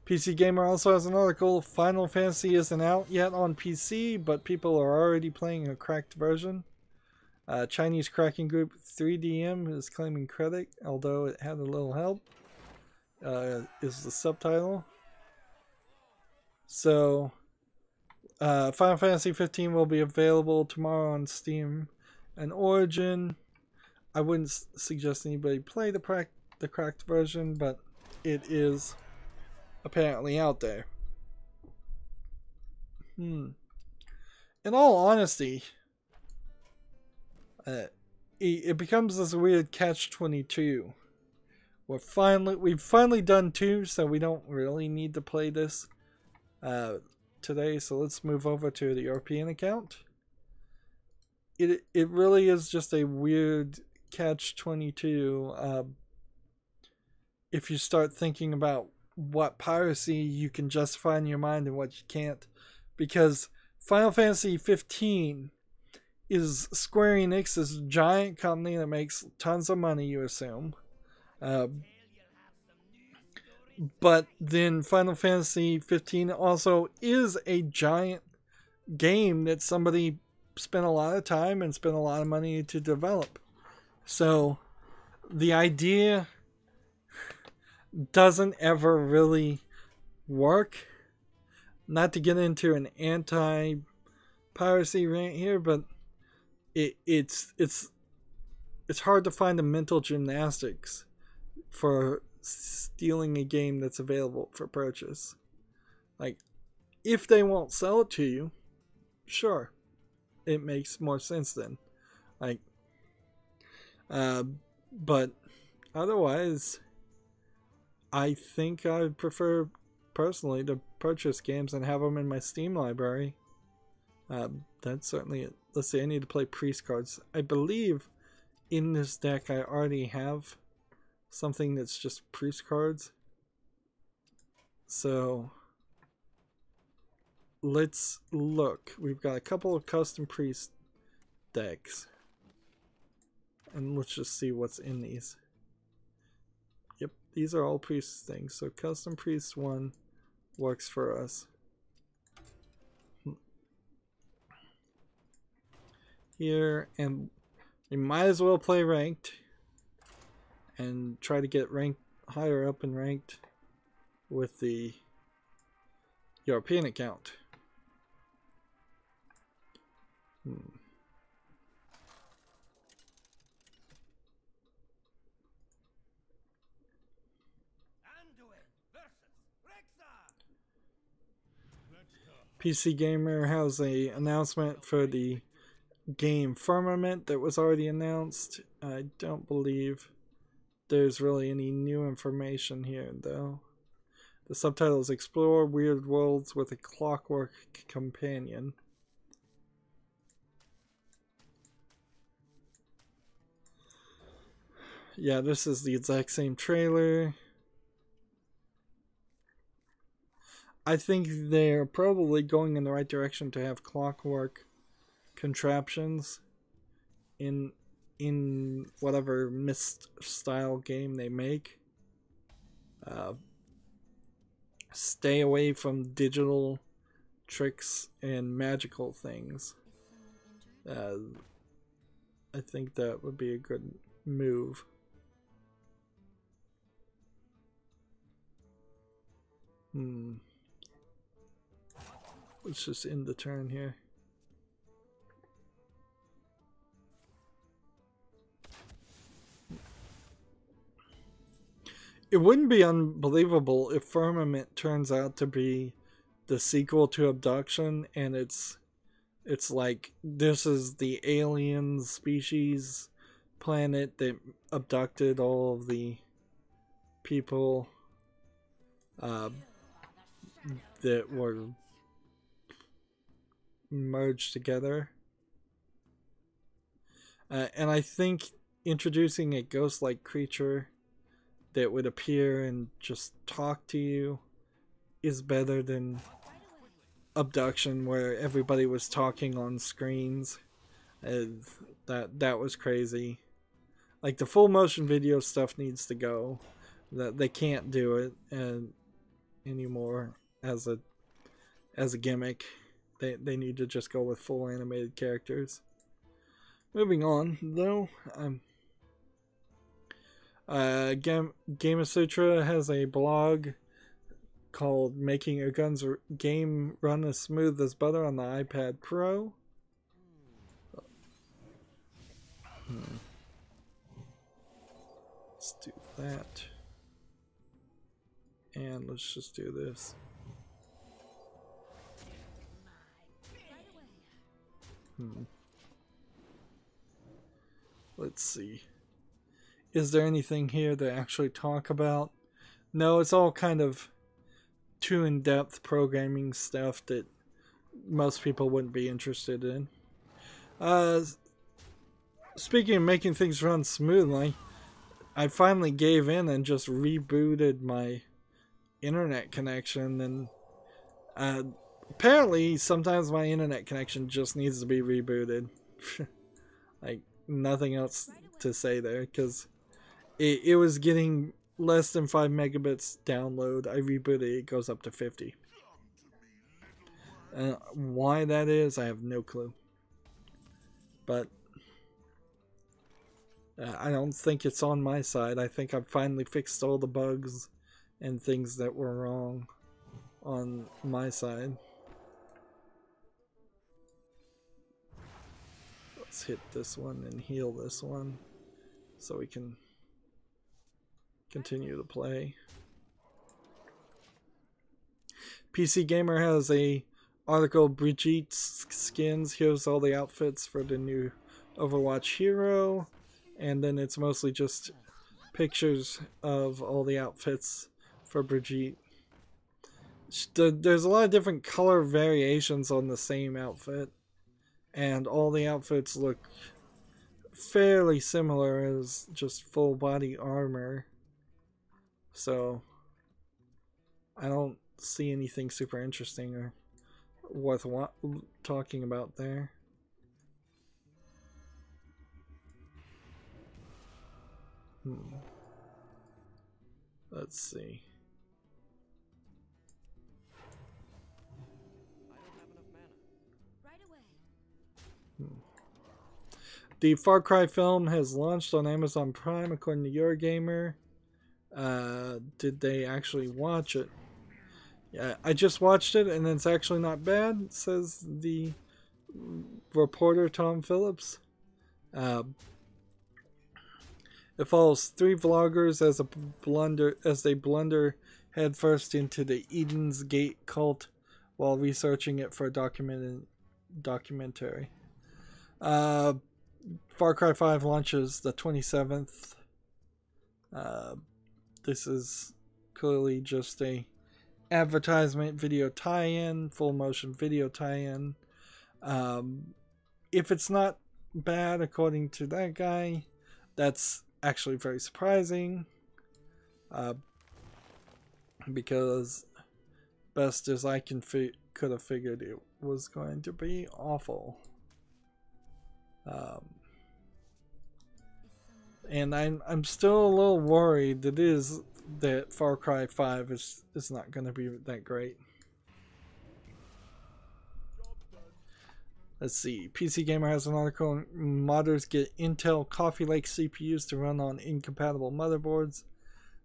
PC Gamer also has an article. Final Fantasy isn't out yet on PC, but people are already playing a cracked version. Chinese cracking group 3DM is claiming credit, although it had a little help. Is the subtitle. So, Final Fantasy 15 will be available tomorrow on Steam and Origin. I wouldn't suggest anybody play the cracked version, but it is apparently out there. In all honesty, it becomes this weird catch-22 we've finally done 2, so we don't really need to play this today. So let's move over to the European account. It really is just a weird catch-22 if you start thinking about what piracy you can justify in your mind and what you can't, because Final Fantasy 15 is Square Enix's giant company that makes tons of money, you assume. But then Final Fantasy 15 also is a giant game that somebody spent a lot of time and spent a lot of money to develop. So the idea doesn't ever really work. Not to get into an anti-piracy rant here, but it's hard to find the mental gymnastics for stealing a game that's available for purchase. Like, if they won't sell it to you, sure, it makes more sense then. Like, but otherwise, I think I prefer personally to purchase games and have them in my Steam library. That's certainly it. Let's see, I need to play priest cards. I believe in this deck I already have something that's just priest cards. So let's look. We've got a couple of custom priest decks. And let's just see what's in these. Yep, these are all priest things. So custom priest 1 works for us. Here, and we might as well play ranked and try to get ranked higher up and ranked with the European account. PC Gamer has a announcement for the game Firmament that was already announced. I don't believe there's really any new information here though. The subtitle is Explore Weird Worlds with a Clockwork Companion. Yeah, this is the exact same trailer. I think they're probably going in the right direction to have clockwork contraptions in whatever Myst style game they make. Stay away from digital tricks and magical things. I think that would be a good move. Let's just end the turn here. It wouldn't be unbelievable if Firmament turns out to be the sequel to Abduction, and it's like this is the alien species planet that abducted all of the people that were merged together. And I think introducing a ghost-like creature that would appear and just talk to you is better than Abduction, where everybody was talking on screens. That was crazy. Like, the full motion video stuff needs to go. That they can't do it anymore as a gimmick. They need to just go with full animated characters. Moving on, though, Gamasutra has a blog called Making Your Game Run as Smooth as Butter on the iPad Pro. Let's do that. And let's just do this. Let's see. is there anything here to actually talk about? No, it's all kind of too in-depth programming stuff that most people wouldn't be interested in. Speaking of making things run smoothly, I finally gave in and just rebooted my internet connection, and apparently sometimes my internet connection just needs to be rebooted. Like, nothing else to say there, because it was getting less than 5 megabits download. I rebooted it, it goes up to 50. Why that is, I have no clue. But I don't think it's on my side. I think I've finally fixed all the bugs and things that were wrong on my side. Let's hit this one and heal this one so we can continue to play. PC Gamer has a article, Brigitte skins. Here's all the outfits for the new Overwatch hero, and then it's mostly just pictures of all the outfits for Brigitte. There's a lot of different color variations on the same outfit, and all the outfits look fairly similar as just full body armor. So I don't see anything super interesting or worth talking about there. Let's see. The Far Cry film has launched on Amazon Prime, according to Eurogamer. Did they actually watch it? Yeah, I just watched it, and it's actually not bad, says the reporter Tom Phillips. It follows 3 vloggers as they blunder headfirst into the Eden's Gate cult while researching it for a documentary. Far Cry 5 launches the 27th. This is clearly just a advertisement video tie-in, full motion video tie-in. If it's not bad according to that guy, that's actually very surprising, because best as I could have figured, it was going to be awful. And I'm still a little worried that Far Cry 5 is not going to be that great. Let's see. PC Gamer has an article. Modders get Intel Coffee Lake CPUs to run on incompatible motherboards.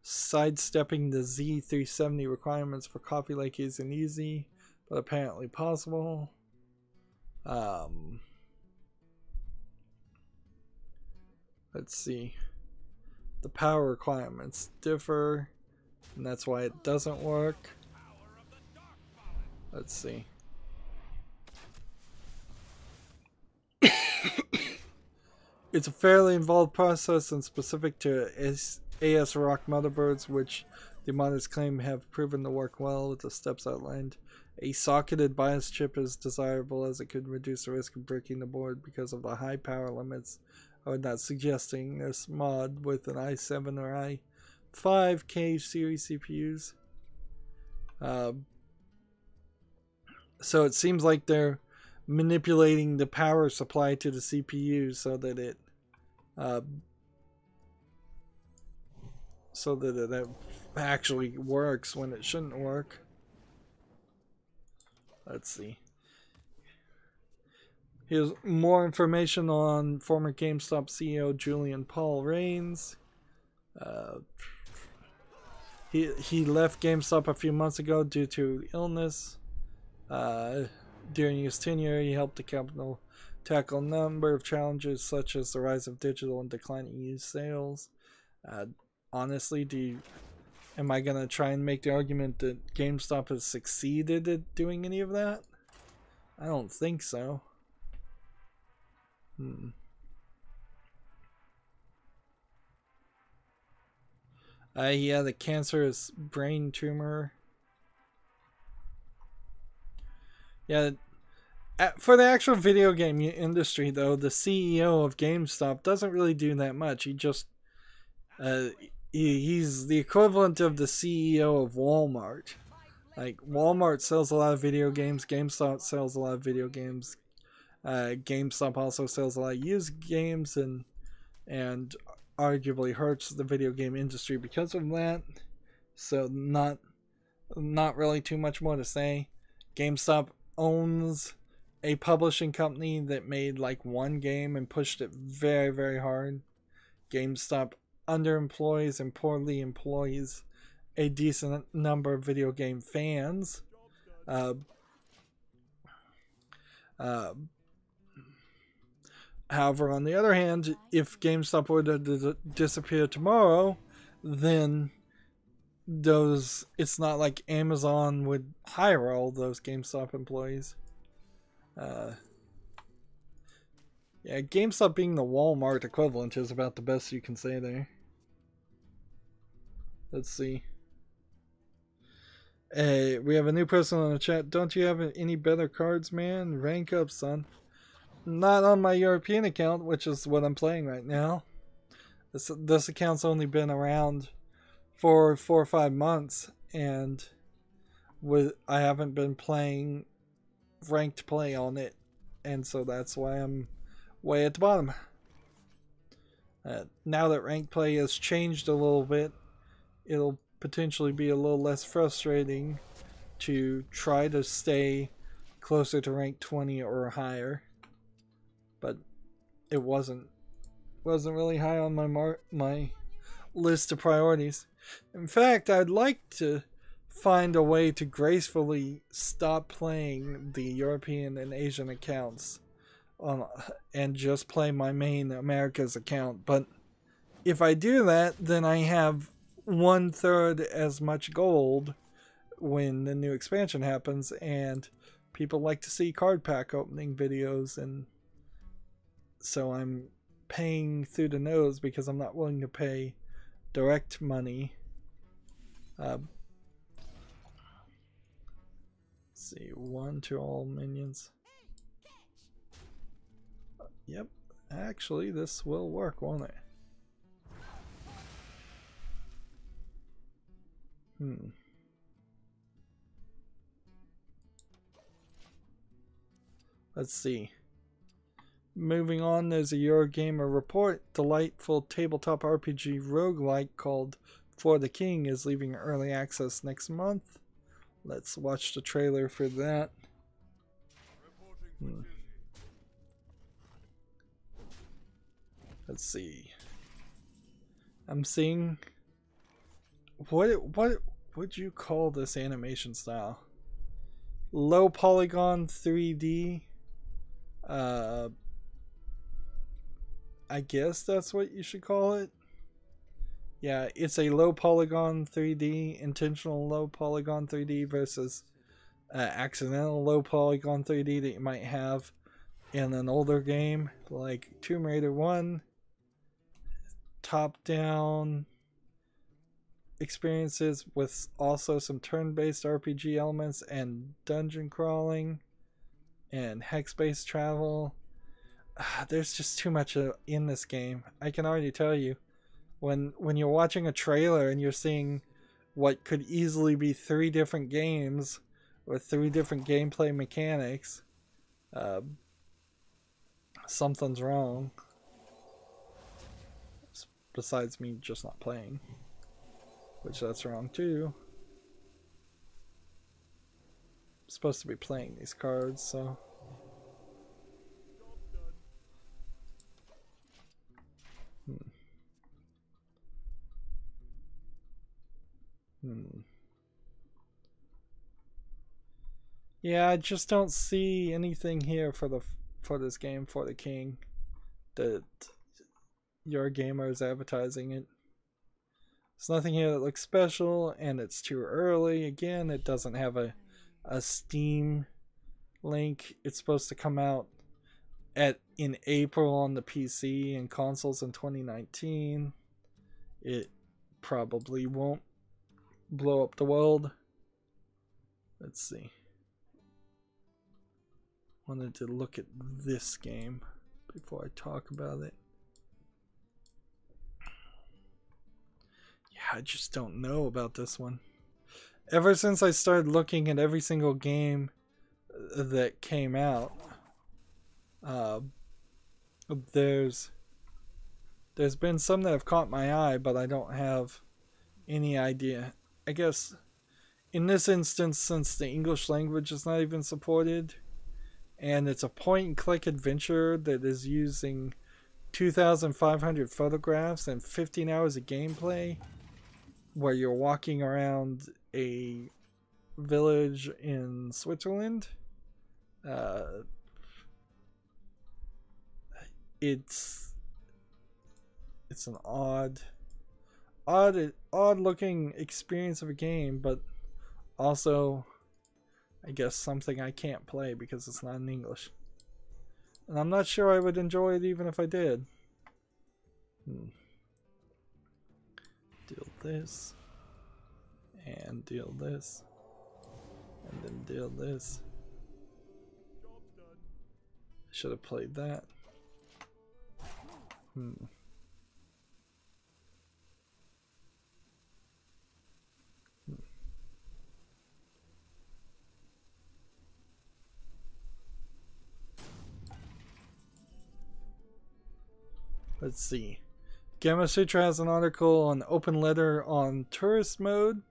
Sidestepping the Z370 requirements for Coffee Lake isn't easy, but apparently possible. Let's see. The power requirements differ, and that's why it doesn't work. Let's see. It's a fairly involved process and specific to ASRock motherboards, which the modders claim have proven to work well with the steps outlined. A socketed BIOS chip is desirable as it could reduce the risk of breaking the board because of the high power limits. I would not suggesting this mod with an i7 or i5K series CPUs. So it seems like they're manipulating the power supply to the CPU so that it actually works when it shouldn't work. Let's see. Here's more information on former GameStop CEO Julian Paul Raines. He left GameStop a few months ago due to illness. During his tenure, he helped the company tackle a number of challenges such as the rise of digital and declining used sales. Honestly, am I going to try and make the argument that GameStop has succeeded at doing any of that? I don't think so. He had a cancerous brain tumor. Yeah, for the actual video game industry, though, the CEO of GameStop doesn't really do that much. He just he's the equivalent of the CEO of Walmart. Like, Walmart sells a lot of video games, GameStop sells a lot of video games. GameStop also sells a lot of used games, and arguably hurts the video game industry because of that. So not really too much more to say. GameStop owns a publishing company that made like one game and pushed it very, very hard. GameStop underemploys and poorly employs a decent number of video game fans. However, on the other hand, if GameStop were to disappear tomorrow, then it's not like Amazon would hire all those GameStop employees. Yeah, GameStop being the Walmart equivalent is about the best you can say there. Let's see. Hey, we have a new person on the chat. Don't you have any better cards, man? Rank up, son. Not on my European account, which is what I'm playing right now. This account's only been around for 4 or 5 months, and I haven't been playing ranked play on it, and so that's why I'm way at the bottom. Now that ranked play has changed a little bit, it'll potentially be a little less frustrating to try to stay closer to rank 20 or higher. But it wasn't really high on my list of priorities. In fact, I'd like to find a way to gracefully stop playing the European and Asian accounts and just play my main America's account. But if I do that, then I have 1/3 as much gold when the new expansion happens, and people like to see card pack opening videos, and so I'm paying through the nose because I'm not willing to pay direct money. Let's see, 1 to all minions. Yep, actually this will work, won't it? Let's see. Moving on, there's a Eurogamer report. Delightful tabletop RPG roguelike called For the King is leaving early access next month. Let's watch the trailer for that. Let's see. I'm seeing... What would you call this animation style? Low polygon 3D? I guess that's what you should call it. Yeah, it's a low polygon 3D, intentional low polygon 3D versus accidental low polygon 3D that you might have in an older game like Tomb Raider 1. Top down experiences with also some turn-based RPG elements and dungeon crawling and hex-based travel. There's just too much in this game. I can already tell you, when you're watching a trailer and you're seeing what could easily be 3 different games with 3 different gameplay mechanics, something's wrong. Besides me just not playing, which that's wrong too. I'm supposed to be playing these cards, so... Yeah, I just don't see anything here for this game, For the King, that Eurogamer is advertising it. There's nothing here that looks special, and it's too early. Again, it doesn't have a Steam link. It's supposed to come out in April on the PC and consoles in 2019. It probably won't blow up the world. Let's see. Wanted to look at this game before I talk about it. Yeah, I just don't know about this one. Ever since I started looking at every single game that came out, there's been some that have caught my eye, but I don't have any idea. I guess in this instance, since the English language is not even supported, and it's a point-and-click adventure that is using 2,500 photographs and 15 hours of gameplay, where you're walking around a village in Switzerland. It's an odd looking experience of a game, but also I guess something I can't play because it's not in English. And I'm not sure I would enjoy it even if I did. Deal this. And deal this. And then deal this. I should have played that. Let's see. Gamma Sutra has an article on Open Letter on tourist mode,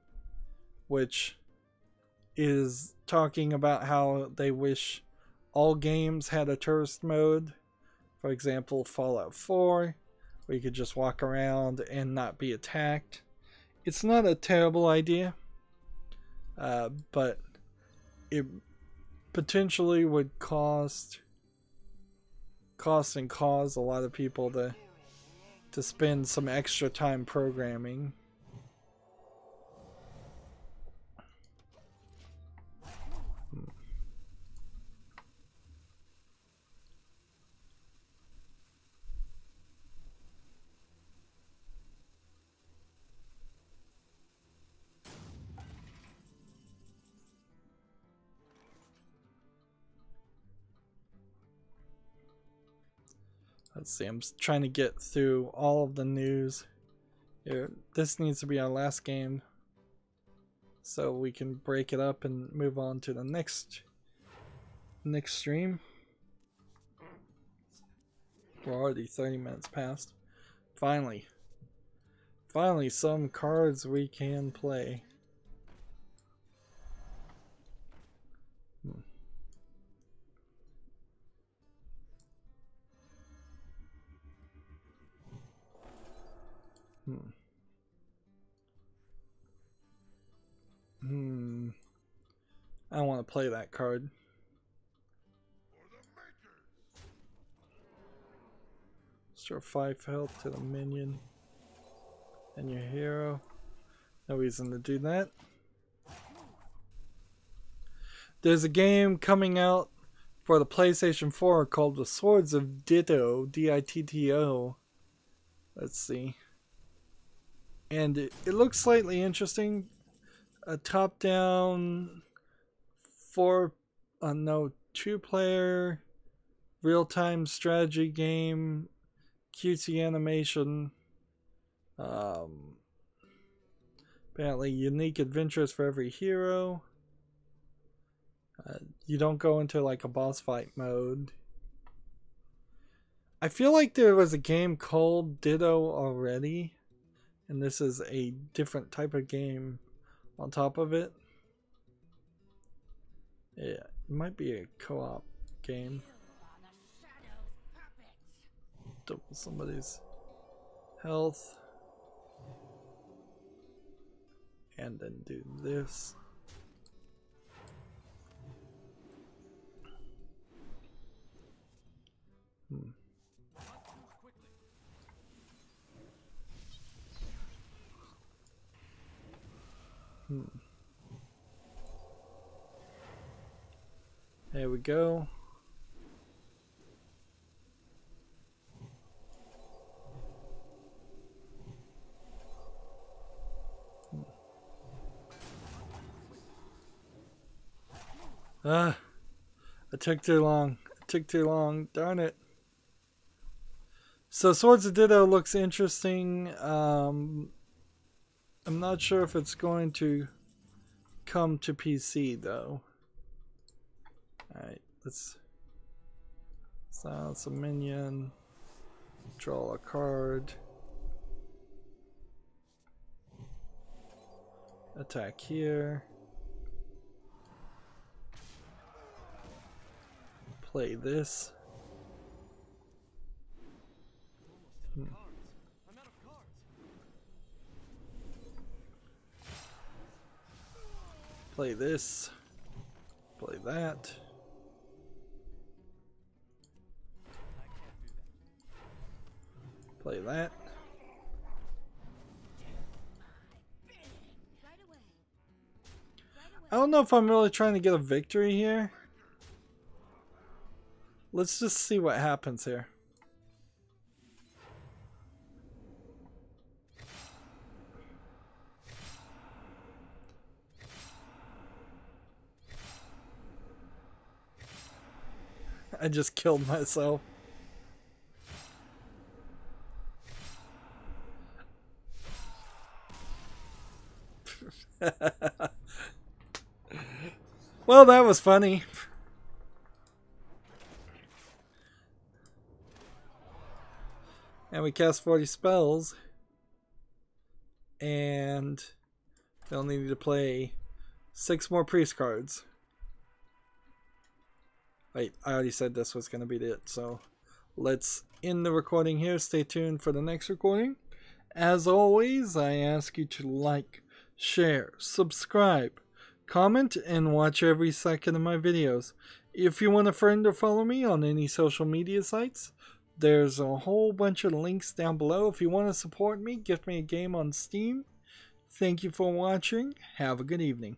which is talking about how they wish all games had a tourist mode. For example, Fallout 4, where you could just walk around and not be attacked. It's not a terrible idea, but it potentially would cause a lot of people to spend some extra time programming. Let's see, I'm trying to get through all of the news. Here, this needs to be our last game, so we can break it up and move on to the next stream. We're already 30 minutes past. Finally some cards we can play. I don't want to play that card. Restore 5 health to the minion and your hero. No reason to do that. There's a game coming out for the PlayStation 4 called The Swords of Ditto, D-I-T-T-O. Let's see. And it looks slightly interesting. A top-down 2-player real-time strategy game, cutesy animation, apparently unique adventures for every hero. You don't go into like a boss fight mode. I feel like there was a game called Ditto already, and this is a different type of game on top of it. Yeah, it might be a co-op game. Double somebody's health. And then do this. There we go. Ah, it took too long. It took too long. Darn it. So Swords of Ditto looks interesting. I'm not sure if it's going to come to PC though. Alright, let's silence a minion. Draw a card. Attack here. Play this. Play this. Play that. Play that. I don't know if I'm really trying to get a victory here. Let's just see what happens here. I just killed myself. Well, that was funny. And we cast 40 spells. And we only need to play 6 more priest cards. Wait, I already said this was going to be it, so let's end the recording here. Stay tuned for the next recording. As always, I ask you to like, share, subscribe, comment, and watch every second of my videos. If you want a friend or follow me on any social media sites, there's a whole bunch of links down below. If you want to support me, gift me a game on Steam. Thank you for watching. Have a good evening.